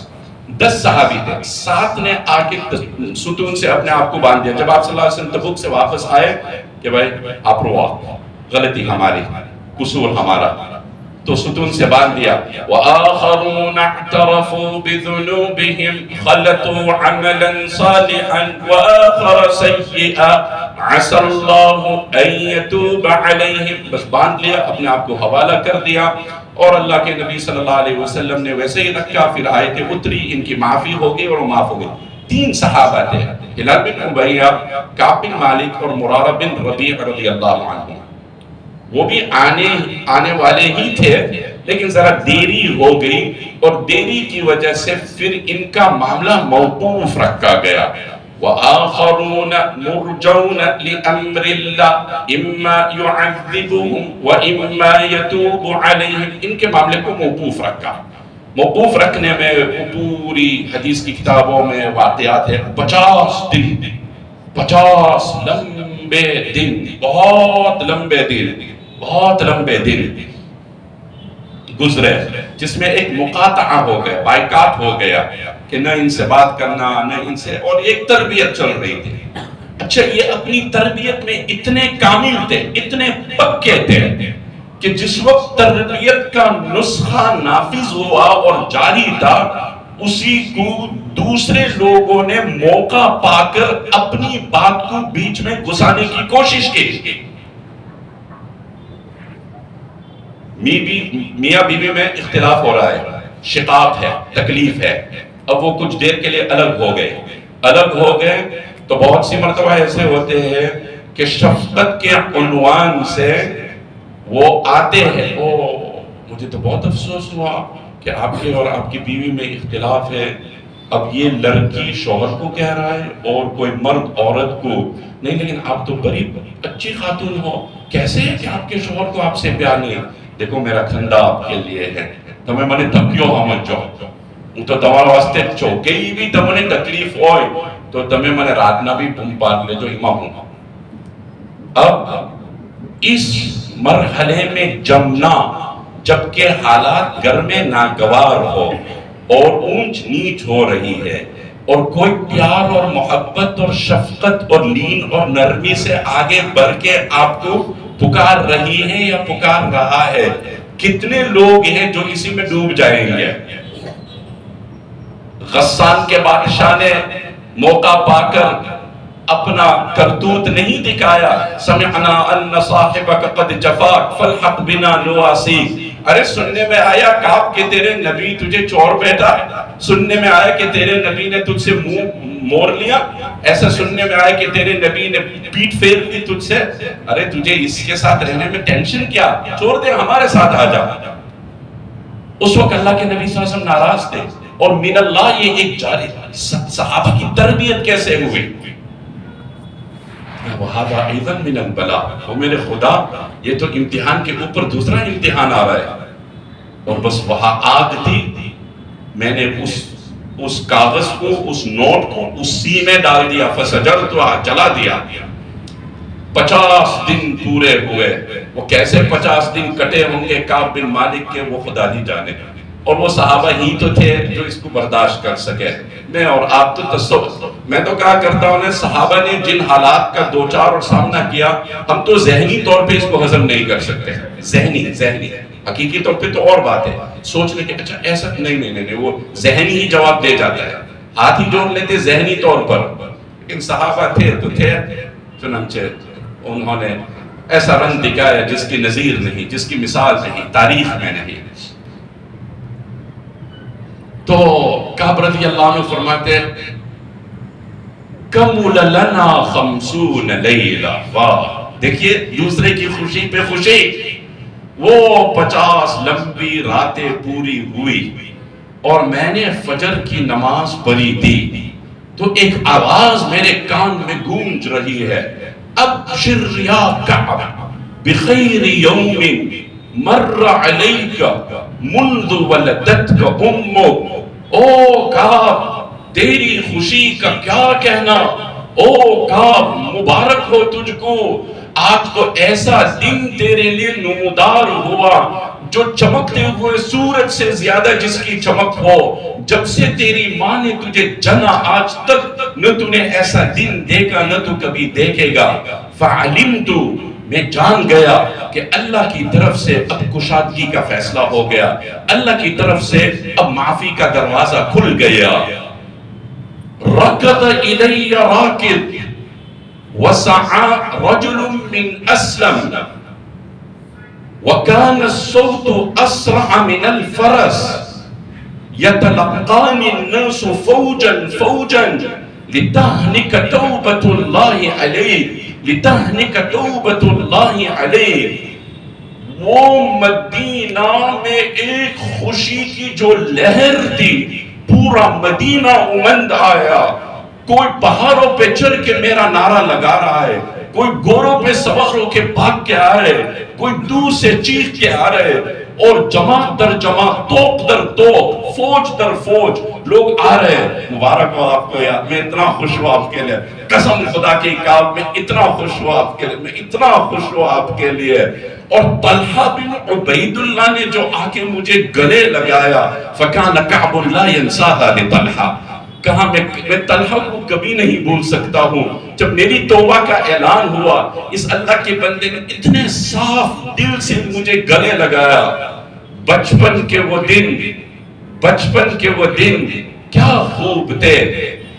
10 صحابی تھے، 7 نے آ کے ستون سے اپنے آپ کو باندھ دیا۔ جب آپ صلی اللہ علیہ وسلم تبوک سے واپس آئے کہ بھائی آپ روا، غلطی ہماری، قصور ہمارا، تو ستون سے باندھ دیا۔ وَآخَرُونَ اعْتَرَفُوا بِذُنُوبِهِمْ خَلَطُوا عَمَلًا صَالِحًا وَآخَرَ سَيِّئًا عَسَى اللَّهُ أَن يَتُوبَ عَلَيْهِمْ، بس باندھ لیا، اپنے آپ کو حوالہ کر دیا، اور اللہ کے نبی صلی اللہ علیہ وسلم نے ویسے ہی رکھا، پھر آیتیں اتری، ان کی معافی ہو گئی اور وہ معاف ہو گئی۔ 3 صحابہ تھے، ہلال بن امیہ، کعب بن مالک اور مرارہ بن ربیع رضی اللہ عنہ۔ وہ بھی آنے والے ہی تھے لیکن ذرا دیری ہو گئی، اور دیری کی وجہ سے پھر ان کا معاملہ موقوف رکھا گیا۔ وَآخَرُونَ مُرْجَوْنَ لِأَمْرِ اللَّهِ إِمَّا يُعَذِّبُهُمْ وَإِمَّا يَتُوبُ عَلَيْهِمْ، ان کے معاملے کو موقوف رکھا۔ موقوف رکھنے میں پوری حدیث کی کتابوں میں واقعات ہے، 50 دن، 50 لمبے دن، بہت لمبے دن، بہت لمبے دن گزرے، جس میں ایک مقاطعہ ہو گیا، بائیکاٹ ہو گیا کہ نہ ان سے بات کرنا، نہ ان سے، اور ایک تربیت چل رہی تھی۔ اچھا یہ اپنی تربیت میں اتنے کامل تھے، اتنے پکے تھے کہ جس وقت تربیت کا نسخہ نافذ ہوا اور جاری تھا، اسی کو دوسرے لوگوں نے موقع پا کر اپنی بات کو بیچ میں گھسانے کی کوشش کی۔ میاں بیوی میں اختلاف ہو رہا ہے، شقاق ہے، تکلیف ہے، اب وہ کچھ دیر کے لیے الگ ہو گئے تو بہت سی مرتبہ ایسے ہوتے ہیں کہ شفقت کے عنوان سے وہ آتے ہیں، مجھے تو بہت افسوس ہوا کہ آپ کے اور آپ کی بیوی میں اختلاف ہے، اب یہ لڑکی شوہر کو کہہ رہا ہے اور کوئی مرد عورت کو نہیں، لیکن آپ تو بڑی اچھی خاتون ہو، کیسے ہے کہ آپ کے شوہر کو آپ سے پیار نہیں؟ دیکھو میرا کھنڈا آپ کے لیے ہے، تمہیں میں نے تھکیو ہمیں جو تو تمہارے واسطے چوکئی بھی تمہیں تکلیف ہوئی تو تمہیں میں نے راتنا بھی پار لے جو امام ہوں۔ اب اس مرحلے میں جمنا، جبکہ حالات گھر میں ناگوار ہو اور اونچ نیچ ہو رہی ہے، اور کوئی پیار اور محبت اور شفقت اور لین اور نرمی سے آگے بڑھ کے آپ کو پکار رہی ہے یا پکار رہا ہے، کتنے لوگ ہیں جو اسی میں ڈوب جائیں گے؟ غسان کے بادشاہ نے موقع پا کر اپنا کرتوت نہیں دکھایا، سمعنا ان صاحبک قد جفاک فالحق بنا نواسی، ارے سننے میں آیا کعب کہ تیرے نبی تجھے چور بیٹا، سننے میں آیا کہ تیرے نبی نے تجھ سے منہ موڑ لیا، ایسا سننے میں آیا کہ تیرے نبی نے پیٹ پھیر لی تجھ سے، ارے تجھے اس کے ساتھ رہنے میں ٹینشن کیا، چھوڑ دے ہمارے ساتھ آ جا۔ اس وقت اللہ کے نبی صلی اللہ علیہ وسلم ناراض تھے، اور من اللہ یہ ایک جاری صحابہ کی تربیت کیسے ہوئی، وَهَذَا أَيْضًا مِنَ الْبَلَاءِ، وہ میرے خدا یہ تو امتحان کے اوپر دوسرا امتحان آ رہا ہے، اور بس وہاں آگ تھی، میں نے اس کاغذ کو، اس نوٹ کو اس سی میں ڈال دیا، فَسَجَرْتُهَا، جلا دیا۔ 50 دن پورے ہوئے، وہ کیسے 50 دن کٹے ہوں گے کعب بن مالک کے، وہ خدا ہی جانے، اور وہ صحابہ ہی تو تھے جو اس کو برداشت کر سکے۔ میں اور آپ تو تصور، میں تو کہا کرتا ہوں صحابہ نے جن حالات کا دو چار اور سامنا کیا، ہم تو ذہنی طور پہ اس کو ہضم نہیں کر سکتے، ذہنی حقیقی طور پہ تو اور بات ہے، سوچنے کے اچھا ایسا نہیں، وہ ذہنی ہی جواب دے جاتا ہے، ہاتھ ہی جوڑ لیتے ذہنی طور پر، لیکن صحابہ تھے تو تھے، چنانچہ انہوں نے ایسا رنگ دکھایا جس کی نظیر نہیں، جس کی مثال نہیں، تاریخ میں نہیں۔ تو کعب رضی اللہ عنہ فرماتے کمل لنا 50 لیلہ، واہ، دیکھیے دوسرے کی خوشی پہ خوشی، وہ 50 لمبی راتیں پوری ہوئی، اور میں نے فجر کی نماز پڑھی تھی، تو ایک آواز میرے کان میں گونج رہی ہے، ابشر یا کعب بخیر یوم مر علیک منذ ولدتک امک، او کعب تیری خوشی کا کیا کہنا، او کعب مبارک ہو تجھ کو، آج کو ایسا دن تیرے لیے نمودار ہوا جو چمکتے ہوئے سورج سے زیادہ جس کی چمک ہو، جب سے تیری ماں نے تجھے جنا آج تک نہ تو نے ایسا دن دیکھا نہ تو کبھی دیکھے گا۔ فعلمت، میں جان گیا کہ اللہ کی طرف سے اب کشادگی کا فیصلہ ہو گیا، اللہ کی طرف سے اب معافی کا دروازہ کھل گیا۔ رکض الی راکد وسعى رجل من اسلم وكان الصوت اسرع من الفرس يتلقاني الناس فوجا فوجا لتهنك توبة الله عليك، لتهنك توبة الله عليك۔ وہ مدینہ میں ایک خوشی کی جو لہر تھی، پورا مدینہ امند آیا، کوئی پہاڑوں پہ چڑھ کے میرا نعرہ لگا رہا ہے، کوئی گھوڑوں پہ سوار ہو کے بھاگ کے آ رہے، کوئی دور سے چیخ کے آ رہے، اور جماعت در جماعت، توپ در توپ، فوج در فوج لوگ آ رہے۔ مبارک ہو آپ کو یار، میں اتنا خوش ہوں آپ کے لیے، قسم خدا کی کعب میں اتنا خوش ہوں آپ کے لیے، میں اتنا خوش ہوں آپ کے لیے۔ اور طلحہ بن عبید اللہ نے جو آ کے مجھے گلے لگایا، فَكَانَ كَعْبٌ لَا يَنْسَاهَا لِطَلْحَةٍ، کہا میں طلحہ کو کبھی نہیں بھول سکتا ہوں، جب میری توبہ کا اعلان ہوا، اس اللہ کے بندے نے اتنے صاف دل سے مجھے گلے لگایا۔ بچپن کے وہ دن کیا خوب تھے،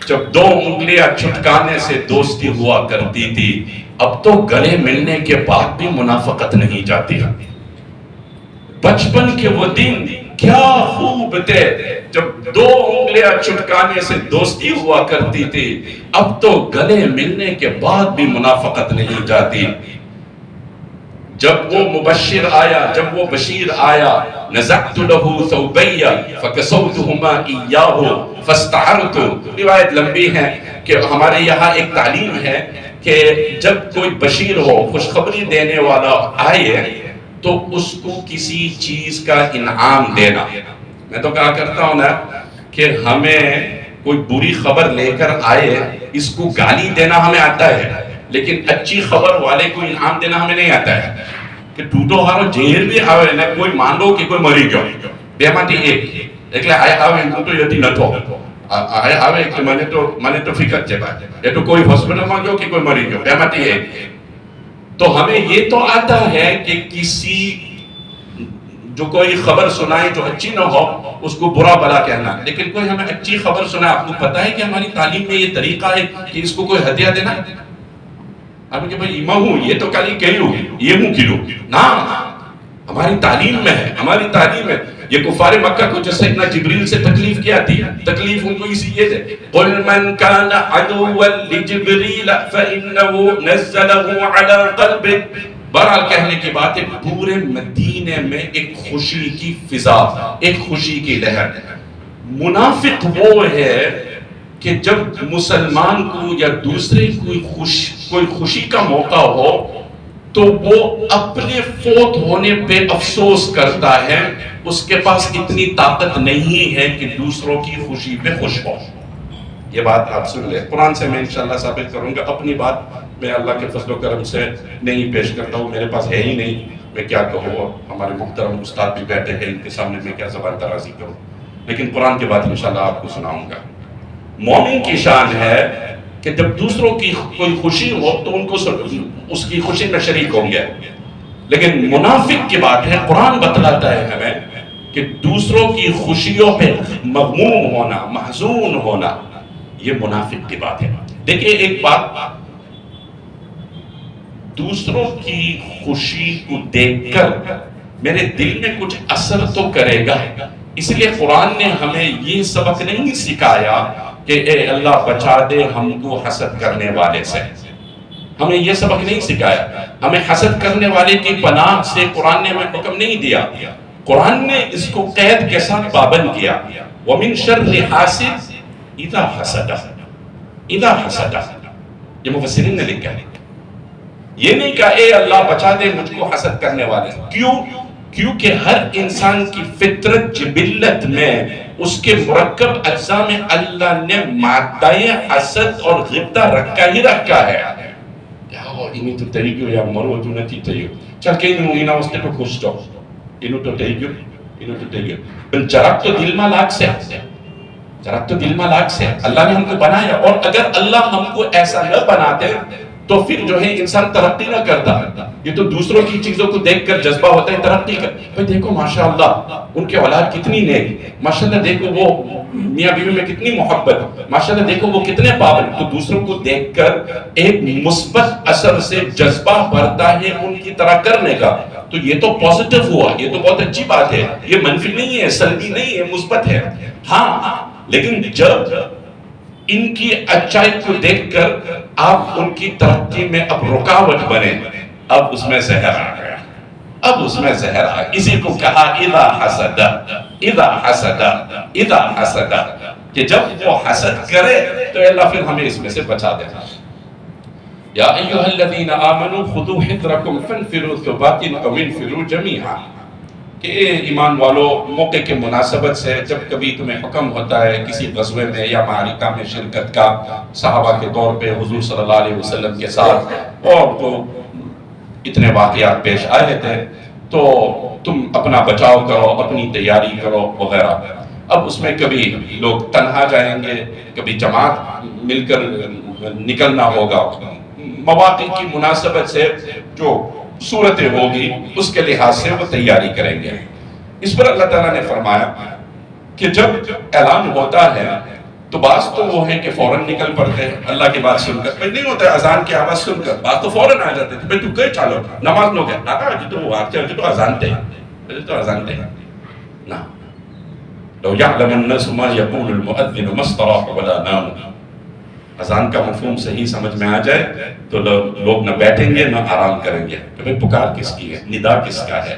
جب 2 انگلیاں چھٹکانے سے دوستی ہوا کرتی تھی، اب تو گلے ملنے کے بعد بھی منافقت نہیں جاتی۔ بچپن کے وہ دن کیا خوب تھے، جب 2 انگلیاں چھٹکانے سے دوستی ہوا کرتی تھی، اب تو گلے ملنے کے بعد بھی منافقت نہیں جاتی۔ جب وہ مبشر آیا، جب وہ بشیر آیا، نزعت له ثوبي فكسوتهما اياه فاستعرت، روایت لمبی ہے کہ ہمارے یہاں ایک تعلیم ہے کہ جب کوئی بشیر ہو، خوشخبری دینے والا آئے، تو اس کو کسی چیز کا انعام دینا۔ میں تو کہا کرتا ہوں نا کہ ہمیں کوئی بری خبر لے کر آئے، اس کو گالی دینا ہمیں آتا ہے، لیکن اچھی خبر والے کو انعام دینا ہمیں نہیں آتا ہے۔ کہ ٹوٹو ہارو جیر بھی آوے نا، کوئی مان لو کہ کوئی مری گیا، بے ماتی ایک لئے آئے آوے تو یتی نہ تھو، آئے آوے کہ مانے تو فکر چے بات ہے، یہ تو کوئی ہسپٹل مانگو کہ کوئی مری گیا، بے ماتی تو ہمیں یہ تو آتا ہے کہ کسی جو کوئی خبر سنائے جو اچھی نہ ہو اس کو برا بلا کہنا، لیکن کوئی ہمیں اچھی خبر سنائے، آپ کو پتا ہے کہ ہماری تعلیم میں یہ طریقہ ہے کہ اس کو کوئی ہدیہ دینا ہے، آپ کہ بھئی ایمہ ہوں، یہ تو کالی کہی ہوں، یہ موں کلو نا، ہماری تعلیم میں ہے، ہماری تعلیم ہے. یہ کفار مکہ کو جو سیدنا جبریل سے تکلیف کیا تھی، تکلیف ان کو اسی یہ ہے. قل من كان عدوا لجبريل فإنه نزله على قلبك. بہرحال کہنے کی بات ہے پورے مدینے میں ایک خوشی کی فضا، ایک خوشی کی لہر. منافق وہ ہے کہ جب مسلمان کو یا دوسرے کوئی خوشی کا موقع ہو تو وہ اپنے فوت ہونے پہ افسوس کرتا ہے، اس کے پاس اتنی طاقت نہیں ہے کہ دوسروں کی خوشی پہ خوش ہو. یہ بات آپ سن لیں، قرآن سے میں انشاءاللہ ثابت کروں گا. اپنی بات میں اللہ کے فضل و کرم سے نہیں پیش کرتا ہوں، میرے پاس ہے ہی نہیں، میں کیا کہوں. ہمارے محترم استاد بھی بیٹھے ہیں، ان کے سامنے میں کیا زبان درازی کروں. لیکن قرآن کی بات انشاءاللہ آپ کو سناؤں گا. مومن کی شان ہے کہ جب دوسروں کی کوئی خوشی ہو تو ان کو اس کی خوشی میں شریک ہوں گے. لیکن منافق کی بات ہے، قرآن بتلاتا ہے ہمیں کہ دوسروں کی خوشیوں پہ مغموم ہونا، محزون ہونا، یہ منافق کی بات ہے. دیکھیں ایک بات، دوسروں کی خوشی کو دیکھ کر میرے دل میں کچھ اثر تو کرے گا. اس لیے قرآن نے ہمیں یہ سبق نہیں سکھایا کہ اے اللہ بچا دے ہم کو حسد کرنے والے سے. ہمیں یہ سبق نہیں سکھایا. ہمیں حسد کرنے والے کی پناہ سے قرآن نے ہمیں حکم نہیں دیا. قرآن نے اس کو قید کے ساتھ پابند کیا. وَمِن شَرِّ حَاسِدٍ اِذَا حَسَدَ. اِذَا حَسَدَ یہ مفسرین نے لکھا ہے. یہ نہیں کہا اے اللہ بچا دے مجھ کو حسد کرنے والے. کیوں؟ کیونکہ ہر انسان کی فطرت جبلت میں اس کے مرکب اجزاء میں اللہ نے مادہ حسد اور غبطہ رکھا ہے. ini tu terigu ya moro tu nanti terigu. Cakap ini ina waste tu kusto. Ini tu terigu, ini tu terigu. Jarak تو دل میں لاکھ سے ہے. جرات تو دل میں لاکھ سے ہے. اللہ نے ہم کو بنایا، اور اگر اللہ ہم کو ایسا نہ بناتے تو پھر جو ہے انسان ترقی نہ کرتا. یہ تو دوسروں کی چیزوں کو دیکھ کر جذبہ ہوتا ہے ترقی کا. بھائی دیکھو ماشاءاللہ ان کے اولاد کتنی نیک، ماشاءاللہ دیکھو وہ میاں بیوی میں کتنی محبت، ماشاءاللہ دیکھو وہ کتنے پابند. تو دوسروں کو دیکھ کر ایک مثبت اثر سے جذبہ بڑھتا ہے ان کی طرح کرنے کا. تو یہ تو پازیٹیو ہوا، یہ تو بہت اچھی بات ہے. یہ منفی نہیں ہے، سلبی نہیں ہے، مثبت ہے. ہاں لیکن جب ان کی اچائی کو دیکھ کر آپ ان کی ترقی میں اب رکاوٹ بنے، اب اس میں زہر آ گیا، اب اس میں زہر آ گیا. اسی کو کہا اذا حسد، اذا حسد، اذا حسد، کہ جب وہ حسد کرے تو اللہ پھر ہمیں اس میں سے بچا دیتا. یا ایھا الذین آمنوا خذوا حذرکم فانفروا ثبات او انفروا جمیعا. کہ ایمان والو موقع کے مناسبت سے جب کبھی تمہیں حکم ہوتا ہے کسی غزوے میں یا معرکہ میں شرکت کا، صحابہ کے طور پہ حضور صلی اللہ علیہ وسلم کے ساتھ اور تو اتنے واقعات پیش آئے تھے، تو تم اپنا بچاؤ کرو، اپنی تیاری کرو وغیرہ. اب اس میں کبھی لوگ تنہا جائیں گے، کبھی جماعت مل کر نکلنا ہوگا. مواقع کی مناسبت سے جو صورتیں ہوگی اس کے لحاظ سے وہ تیاری کریں گے. اس پر اللہ تعالیٰ نے فرمایا کہ جب اعلان ہوتا ہے تو بعض تو وہ ہیں کہ فوراً نکل پڑتے ہیں اللہ کی بات سن کر. بھائی نہیں ہوتا ہے اذان کی آواز سن کر، بعض تو فوراً آ جاتے تھے. بھائی تو کہیں چالو نماز لوگ ہے تو اذان تے تو اذان تے نا. لو يعلم الناس ما يقول المؤذن ما استراح ولا نام. اذان کا مفہوم صحیح سمجھ میں آ جائے تو لوگ نہ بیٹھیں گے نہ آرام کریں گے. کہ بھئی پکار کس کی ہے، ندا کس کا ہے،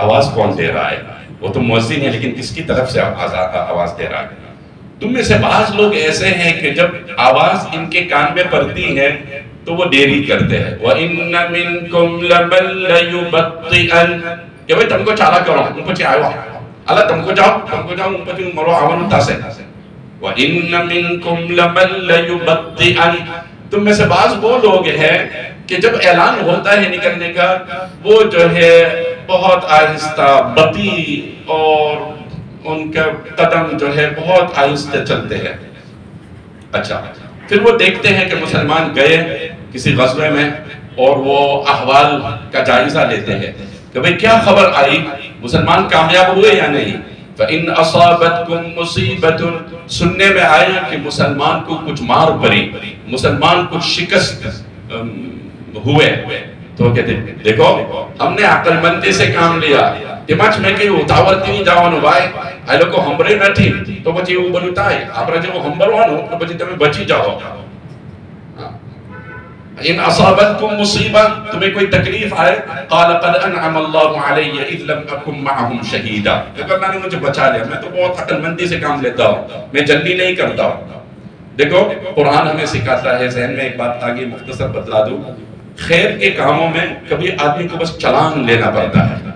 آواز کون دے رہا ہے. وہ تو مؤذن ہے لیکن کس کی طرف سے آواز دے رہا ہے. تم میں سے بعض لوگ ایسے ہیں کہ جب آواز ان کے کان میں پڑتی ہے تو وہ دیری کرتے ہیں. وَإِنَّ مِنْكُمْ لَمَن لَيُبَطِّئَنَ. کہ بھئی تم کو چالا کرو، ان کو چاہو اللہ تم کو جاؤ ان کو مرو آون تاسے. وَإِنَّ مِنْكُمْ لَمَن لَيُبَطِّئَنَ. تم میں سے بعض وہ لوگ ہیں کہ جب اعلان ہوتا ہے نکلنے کا وہ جو ہے بہت آہستہ بطیء اور ان کا قدم جو ہے بہت آہستہ چلتے ہیں. اچھا پھر وہ دیکھتے ہیں کہ مسلمان گئے کسی غزوے میں اور وہ احوال کا جائزہ لیتے ہیں کہ بھئی کیا خبر آئی، مسلمان کامیاب ہوئے یا نہیں. فَإِنْ أَصَابَتْكُمْ مُصِيبَةٌ. سننے میں آیا کہ مسلمان کو کچھ مار پڑی، مسلمان کچھ شکست ہوئے. تو کہتے دیکھو ہم نے عقل مندی سے کام لیا تمچ میں کہ اتاور تینی جاوانو بھائی آئی لوگ کو ہمبرے نہ تھی تو بچی وہ بلوتا ہے آپ رجے وہ ہمبروانو تو بچی تمہیں بچی جاؤ ان اصابتکم مصیبہ تمہیں کوئی تکلیف آئے قال قد انعم اللہ علی اذ لم اکن معہم شہیدا دیکھو اللہ نے مجھے بچا لیا میں تو بہت عقل مندی سے کام لیتا ہوں میں جلدی نہیں کرتا ہوں دیکھو قرآن ہمیں سکھاتا ہے ذہن میں ایک بات آگے مختصر بتلا دوں خیر کے کاموں میں کبھی آدمی کو بس چلان لینا پڑتا ہے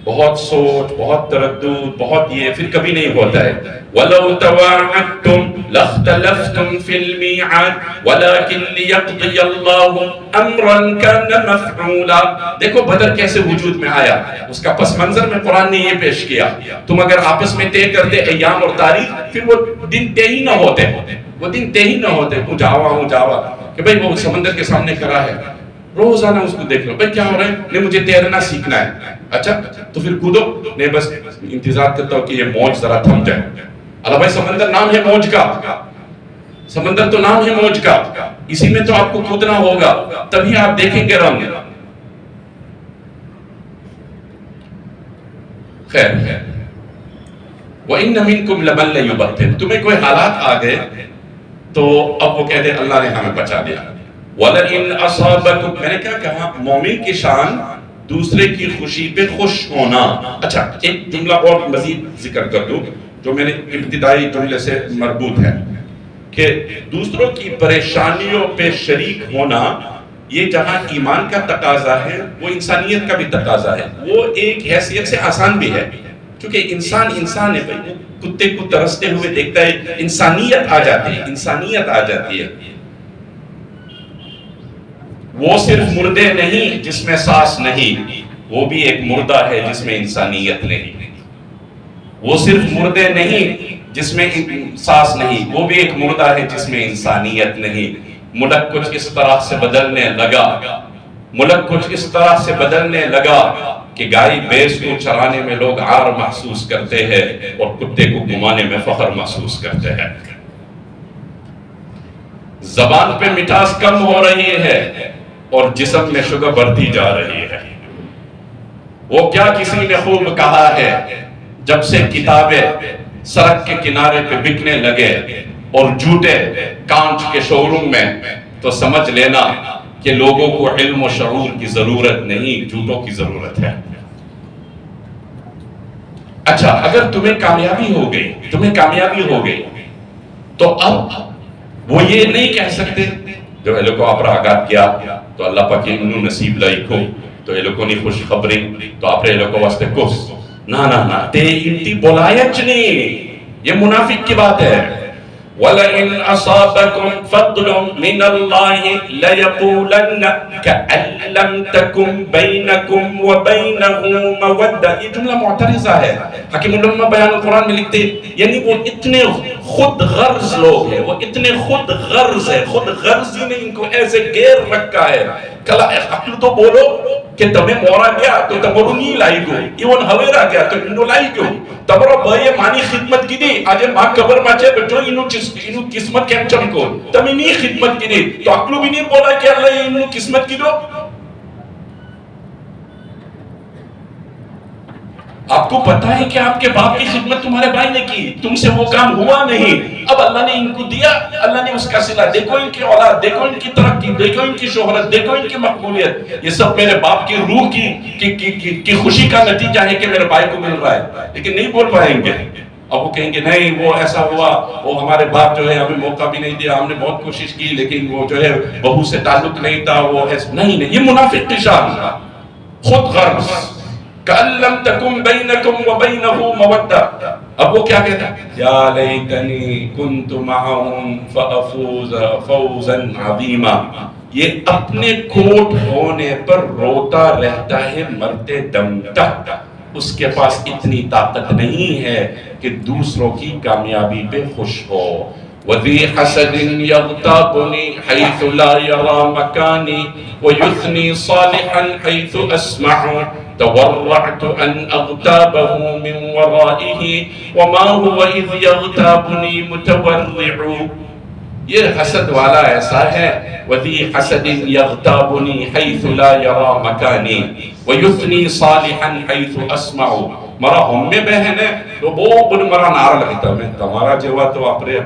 بہت سوچ بہت تردد بہت یہ پھر کبھی نہیں ہوتا ہے وَلَوْ تَوَاعَدْتُمْ لَاخْتَلَفْتُمْ فِي الْمِيعَادِ وَلَكِنْ لِيَقْضِيَ اللَّهُ أَمْرًا كَانَ مَفْعُولًا دیکھو بدر کیسے وجود میں آیا اس کا پس منظر میں قرآن نے یہ پیش کیا تم اگر آپس میں طے کرتے ایام اور تاریخ پھر وہ دن طے ہی نہ ہوتے وہ دن طے ہی نہ ہوتے تو جاوا کہ بھئی وہ سمندر کے سامنے کھڑا ہے روزانہ اس کو دیکھ لو بھئی کیا ہو رہا ہے نہیں مجھے تیرنا سیکھنا ہے اچھا تو پھر کودو نہیں بس انتظار کرتا ہوں کہ یہ موج ذرا تھم جائے اللہ بھائی سمندر نام ہے موج کا سمندر تو نام ہے موج کا اسی میں تو آپ کو کودنا ہوگا تبھی آپ دیکھیں گے رنگ خیر وَإِنَّ مِنْكُمْ لَمَنْ لَيُبَطِّلُ تمہیں کوئی حالات آ گئے تو اب وہ کہتے ہیں اللہ نے ہمیں بچا دیا وَلَئِنْ أَصَابَكُمْ میں نے کیا کہا مومن کی شان دوسرے کی خوشی پہ خوش ہونا اچھا ایک جملہ اور مزید ذکر کر دوں جو میرے ابتدائی جملے سے مربوط ہے کہ دوسروں کی پریشانیوں پہ شریک ہونا یہ جہاں ایمان کا تقاضا ہے وہ انسانیت کا بھی تقاضا ہے وہ ایک حیثیت سے آسان بھی ہے کیونکہ انسان ہے بھائی کتے کو ترستے ہوئے دیکھتا ہے انسانیت آ جاتی ہے وہ صرف مردے نہیں جس میں سانس نہیں وہ بھی ایک مردہ ہے جس میں انسانیت نہیں وہ صرف مردے نہیں جس میں سانس نہیں وہ بھی ایک مردہ ہے جس میں انسانیت نہیں ملک کچھ اس طرح سے بدلنے لگا کہ گائے بھینس کو چرانے میں لوگ عار محسوس کرتے ہیں اور کتے کو گھمانے میں فخر محسوس کرتے ہیں زبان پہ مٹھاس کم ہو رہی ہے اور جسم میں شوگر بڑھتی جا رہی ہے وہ کیا کسی نے خوب کہا ہے جب سے کتابیں سڑک کے کنارے پہ بکنے لگے اور جھوٹے کانچ کے شو روم میں تو سمجھ لینا کہ لوگوں کو علم و شعور کی ضرورت نہیں جھوٹوں کی ضرورت ہے اچھا اگر تمہیں کامیابی ہو گئی تو اب وہ یہ نہیں کہہ سکتے جو اے لوگوں آپ آگات کیا تو اللہ پاک انہوں نصیب لائی کو تو اے لوگوں نے خوش خبری تو آپ اے لوگوں واسطے کس نہ تے انتی بولایچ نہیں یہ منافق کی بات ہے وَلَئِنْ أَصَابَكُمْ فَضْلٌ مِّنَ اللَّهِ لَيَقُولَنَّ كَأَن لَّمْ تَكُن بَيْنَكُمْ وَبَيْنَهُ مَوَدَّةٌ یہ جملہ معترضہ ہے حکیم الامہ بیان القرآن میں لکھتے یعنی وہ اتنے خود غرض لوگ ہیں وہ اتنے خود غرض ہے خود غرضی نے ان کو ایسے گیر رکھا ہے کلا عقل تو بولو کہ تمہیں مورا گیا تو تمہارو نہیں لائی گو ایون ہویرا گیا تو انہوں لائی گو تمہارو بھائی مانی خدمت کی دی آج ماں قبر ماچے بیٹھو انہوں قسمت کیم چمکو تمہیں نہیں خدمت کی دی تو عقلو بھی نہیں بولا کہ اللہ انہوں قسمت کی دو آپ کو پتا ہے کہ آپ کے باپ کی خدمت تمہارے بھائی نے کی تم سے وہ کام ہوا نہیں اب اللہ نے ان کو دیا اللہ نے اس کا صلہ دیکھو ان کی اولاد دیکھو ان کی ترقی دیکھو ان کی شہرت دیکھو ان کی مقبولیت یہ سب میرے باپ کی روح کی خوشی کا نتیجہ ہے کہ میرے بھائی کو مل رہا ہے لیکن نہیں بول پائیں گے اب وہ کہیں گے نہیں وہ ایسا ہوا وہ ہمارے باپ جو ہے ہمیں موقع بھی نہیں دیا ہم نے بہت کوشش کی لیکن وہ جو ہے بہو سے تعلق نہیں تھا وہ نہیں یہ منافق کی شان خود غرض کَأَن لَّمْ تَكُن بَيْنَكُمْ وَبَيْنَهُ مَوَدَّةٌ اب وہ کیا کہتا ہے یا لیتنی کنت معہم فافوز فوزا عظیما یہ اپنے کھوٹ ہونے پر روتا رہتا ہے مرتے دم تک اس کے پاس اتنی طاقت نہیں ہے کہ دوسروں کی کامیابی پہ خوش ہو وذی حسد یغتابنی حیث لا یرا مکانی ویثنی صالحا حیث اسمع تورعت ان اغتابه من ورائه وما هو اذ يغتابني متورع یہ حسد والا ایسا ہے وَذِي حَسَدٍ يَغْتَابُنِي حَيْثُ لَا يَرَى مَكَانِي وَيُثْنِي صَالِحًا حَيْثُ أَسْمَعُ. مرا ہم میں بہن ہے تو وہ بڑھ مرا نعرہ لگتا ہے تمہارا جیوا تو اپنے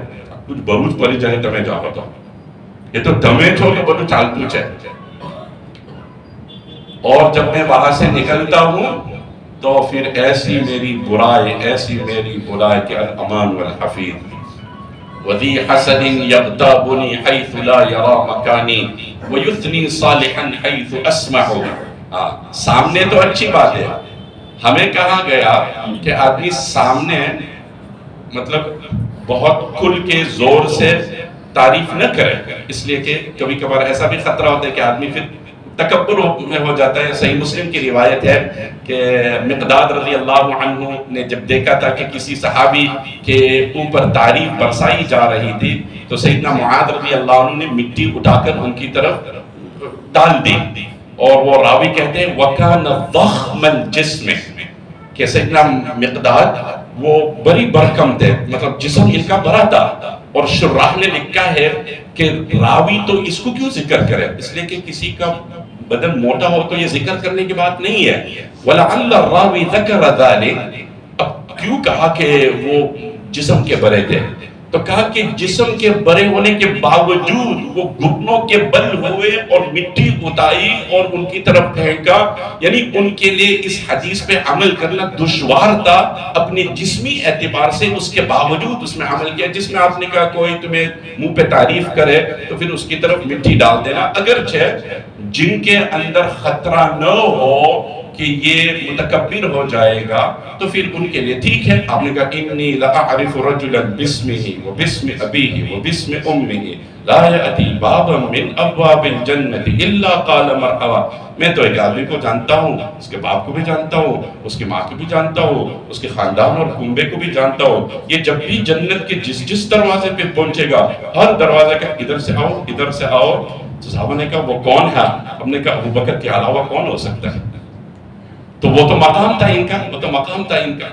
کچھ بروچ پلی جائے تمہیں جا ہوتا یہ تو دمیں چھو کہ بڑھ چال پوچھ ہے. اور جب میں وہاں سے نکلتا ہوں تو پھر ایسی میری برائی کہ الامان والحفیظ. وَذِي حَسَدٍ يَغْتَابُنِي حَيْثُ لَا يَرَى مَكَانِي وَيُثْنِي صَالِحًا حَيْثُ أَسْمَعُ. سامنے تو اچھی بات ہے. ہمیں کہا گیا کہ آدمی سامنے مطلب بہت کھل کے زور سے تعریف نہ کرے، اس لیے کہ کبھی کبھار ایسا بھی خطرہ ہوتا ہے کہ آدمی پھر تکبر میں ہو جاتا ہے. صحیح مسلم کی روایت ہے کہ مقداد رضی اللہ عنہ نے جب دیکھا تھا کہ کسی صحابی کے اوپر تعریف برسائی جا رہی تھی تو سیدنا معاذ رضی اللہ عنہ نے مٹی اٹھا کر ان کی طرف ڈال دی. اور وہ راوی کہتے ہیں وَكَانَ ضَخْمَ الْجِسْمِ کہ سیدنا مقداد وہ بڑی برکم تھے، مطلب جسم ان کا بڑا تھا. اور شراح نے لکھا ہے کہ راوی تو اس کو کیوں ذکر کرے، اس لیے کہ کسی کا بدن موٹا ہو تو یہ ذکر کرنے کی بات نہیں ہے. وَلَعَلَّ الرَّاوِي ذَكَرَ ذَلِكَ. اب کیوں کہا کہ وہ جسم کے بڑے تھے؟ تو کہا کہ جسم کے بڑے ہونے کے باوجود وہ گھٹنوں کے بل ہوئے اور مٹی اٹھائی اور ان کی طرف پھینکا. یعنی ان کے لیے اس حدیث پہ عمل کرنا دشوار تھا. اپنے جسمی اعتبار سے اس کے باوجود اس میں عمل کیا. جس میں آپ نے کہا کوئی تمہیں منہ پہ تعریف کرے تو پھر اس کی طرف مٹی ڈال دینا. اگرچہ جن کے اندر خطرہ نہ ہو کہ یہ متکبر ہو جائے گا تو پھر ان کے لیے ٹھیک ہے. آپ نے کہا انی لأعرف رجلا باسمہ وباسم ابیہ وباسم امہ لا یأتی بابا من ابواب الجنت الا قال مرحبا. میں تو ایک آدمی کو جانتا ہوں، اس کے باپ کو بھی جانتا ہوں، اس کی ماں کو بھی جانتا ہوں، اس کے خاندان اور کنبے کو بھی جانتا ہوں. یہ جب بھی جنت کے جس دروازے پہ پہنچے گا ہر دروازے کا ادھر سے آؤ ادھر سے آؤ. صحابہ نے کہا وہ کون ہے؟ ہم نے کہا ابو بکر کے علاوہ کون ہو سکتا ہے؟ تو وہ تو مقام تھا ان کا.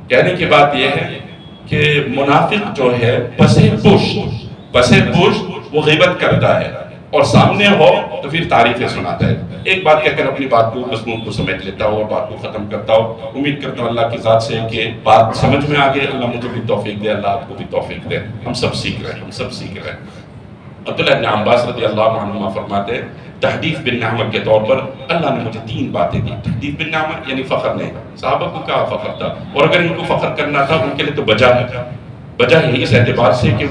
کہنے کی بات یہ ہے کہ منافق جو ہے پسے پوش وہ غیبت کرتا ہے اور سامنے ہو تو پھر تعریفیں سناتا ہے. ایک بات کہہ کر اپنی بات کو مضمون کو سمیٹ لیتا ہوں اور بات کو ختم کرتا ہوں. امید کرتا ہوں اللہ کی ذات سے کہ بات سمجھ میں آگے. اللہ مجھے بھی توفیق دے، اللہ آپ کو بھی توفیق دے. ہم سب سیکھ رہے ہیں. عبداللہ ابن عباس رضی اللہ عنہما فرماتے ہیں تحدیث بالنعمت کے طور پر اللہ نے مجھے 3 باتیں دی. تحدیث بالنعمت یعنی فخر نہیں. صحابہ کو کہا فخر تھا، اور اگر ان کو فخر کرنا تھا ان کے لیے تو بجا ہے اس اعتبار سے کہ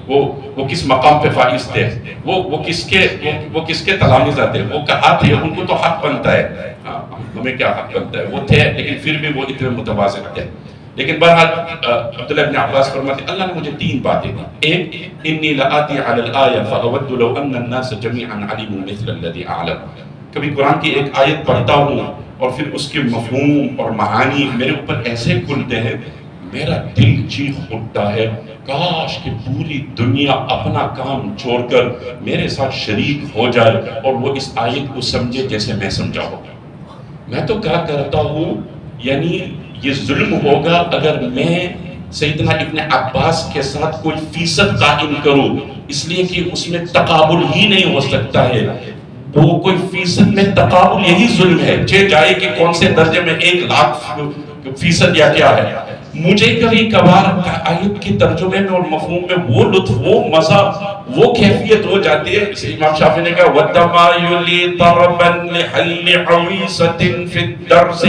وہ کس مقام پہ فائز تھے، وہ کس کے تلامذہ تھے. وہ کہا تھے ان کو تو حق بنتا ہے، ہمیں کیا حق بنتا ہے. وہ تھے لیکن پھر بھی وہ اتنے متوازن تھے. لیکن بہرحال عبداللہ ابن عباس فرماتے اللہ نے مجھے 3 باتیں دی. ایک انی لآتی علی الآیہ فاود لو ان الناس جميعا علموا مثل الذي اعلم. کبھی قرآن کی ایک آیت پڑھتا ہوں اور پھر اس کے مفہوم اور معانی میرے اوپر ایسے کھلتے ہیں میرا دل چیخ اٹھتا ہے کاش کہ پوری دنیا اپنا کام چھوڑ کر میرے ساتھ شریک ہو جائے اور وہ اس آیت کو سمجھے جیسے میں سمجھا ہوں. میں تو کیا کرتا ہوں، یعنی یہ ظلم ہوگا اگر میں سیدنا ابن عباس کے ساتھ کوئی فیصد قائم کروں، اس لیے کہ اس میں تقابل ہی نہیں ہو سکتا ہے. وہ کوئی فیصد میں تقابل یہی ظلم ہے. جائے کہ کون سے درجے میں 1,00,000% یا کیا ہے. مجھے کبھی کبھار آیت کی ترجمے میں اور مفہوم میں وہ لطف، وہ مزہ، وہ کیفیت ہو جاتی ہے. اسے امام شافعی نے کہا وَالتَّمَايُلِ طَرَبًا لِحَلِّ عَوِيسَةٍ فِي الدَّرْسِ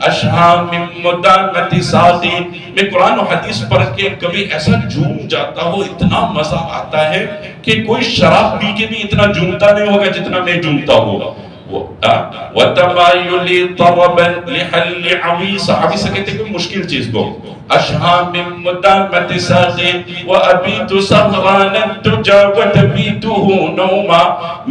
أَشْهَى مِن مُدَامَةِ سَاقٍ. میں قرآن و حدیث پڑھ کے کبھی ایسا جھوم جاتا ہوں، اتنا مزہ آتا ہے کہ کوئی شراب پی کے بھی اتنا جھومتا نہیں ہوگا جتنا میں جھومتا ہوں. وَتَمَايُلِ طَرَبًا لِحَلِّ عَوِيسَ. عَوِيسَ کہتے ہیں کہ مشکل چیز کو. أَشْهَى مِن مُدَامَةِ سَاقٍ وَأَبِيتُ سَهْرَانًا الدُّجَى وَتَبِيتُهُ نَوْمًا.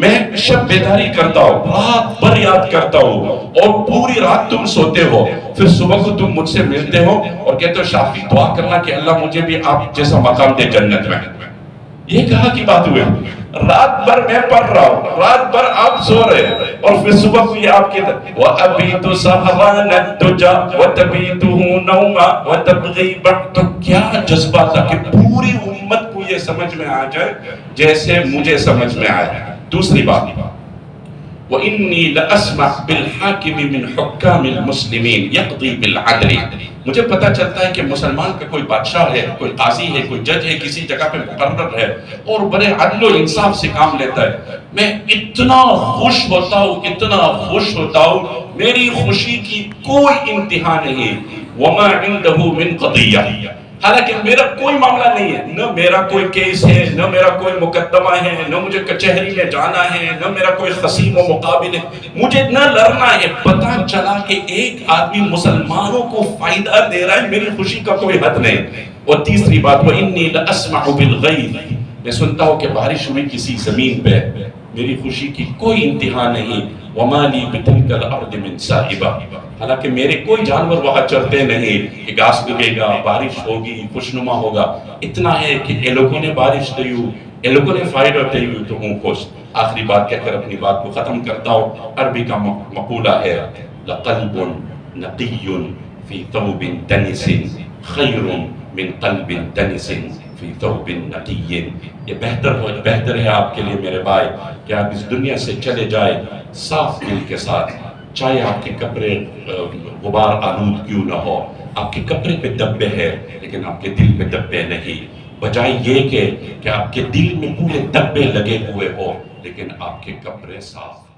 میں شب بیداری کرتا ہوں، رات بھر یاد کرتا ہوں اور پوری رات تم سوتے ہو، پھر صبح کو تم مجھ سے ملتے ہو اور کہتے ہو شافی دعا کرنا کہ اللہ مجھے بھی آپ جیسا مقام دے جنت میں. یہ کہاں کی بات ہوئی؟ رات بھر میں پڑھ رہا ہوں، رات بھر آپ سو رہے ہیں، اور پھر صبح کو یہ آپ کی وَأَبِيتُ سَهْرَانَ الدُّجَى وَتَبِيتُهُ نَوْمًا وَتَبْغِي بَعْدُ۔ تو کیا جذبہ تھا کہ پوری امت کو یہ سمجھ میں آ جائے جیسے مجھے سمجھ میں آیا۔ دوسری بات، وَإِنِّي لَأَسْمَعْ بِالْحَاكِمِ مِنْ حُكَّامِ الْمُسْلِمِينَ يَقْضِي بِالْعَدْلِ۔ مجھے پتہ چلتا ہے کہ مسلمان کا کوئی بادشاہ ہے، کوئی قاضی ہے، کوئی جج ہے، کسی جگہ پہ مقرر ہے اور بڑے عدل و انصاف سے کام لیتا ہے، میں اتنا خوش ہوتا ہوں، اتنا خوش ہوتا ہوں، میری خوشی کی کوئی انتہا نہیں۔ وَمَا عِنْدَهُ مِنْ قَضِيَّةٍ، حالانکہ میرا کوئی معاملہ نہیں ہے، نہ میرا کوئی کیس ہے، نہ میرا کوئی مقدمہ ہے، نہ مجھے کچہری میں جانا ہے، نہ میرا کوئی خصیم و مقابل ہے، مجھے نہ لڑنا ہے۔ پتہ چلا کہ ایک آدمی مسلمانوں کو فائدہ دے رہا ہے، میری خوشی کا کوئی حد نہیں۔ اور تیسری بات، وَإِنِّي لَأَسْمَعُ بِالْغَيْظِ، میں سنتا ہوں کہ بارش ہوئی کسی زمین پہ، میری خوشی کی کوئی انتہا نہیں۔ وَمَا لِي بِتِلْكَ الْأَرْضِ مِنْ صَاحِبَةٍ، حالانکہ میرے کوئی جانور وہاں چرتے نہیں کہ گھاس اگے گا، بارش ہوگی، خوشنما ہوگا۔ اتنا ہے کہ یہ لوگوں نے بارش دی ہو، یہ لوگوں نے فائدہ دی ہو تو ہوں خوش۔ آخری بات کہہ کر اپنی بات کو ختم کرتا ہوں۔ عربی کا مقولہ ہے، لَقَلْبٌ نَقِيٌّ فِي ثَوْبٍ دَنِسٍ خَيْرٌ مِنْ قَلْبٍ دَنِسٍ فِي ثَوْبٍ نَقِيٍّ۔ یہ بہتر ہے آپ کے لیے میرے بھائی کہ آپ اس دنیا سے چلے جائے صاف دل کے ساتھ، چاہے آپ کے کپڑے غبار آلود کیوں نہ ہو، آپ کے کپڑے پہ دبے ہیں لیکن آپ کے دل پہ دبے نہیں، بجائے یہ کہ آپ کے دل میں پورے دبے لگے ہوئے ہو لیکن آپ کے کپڑے صاف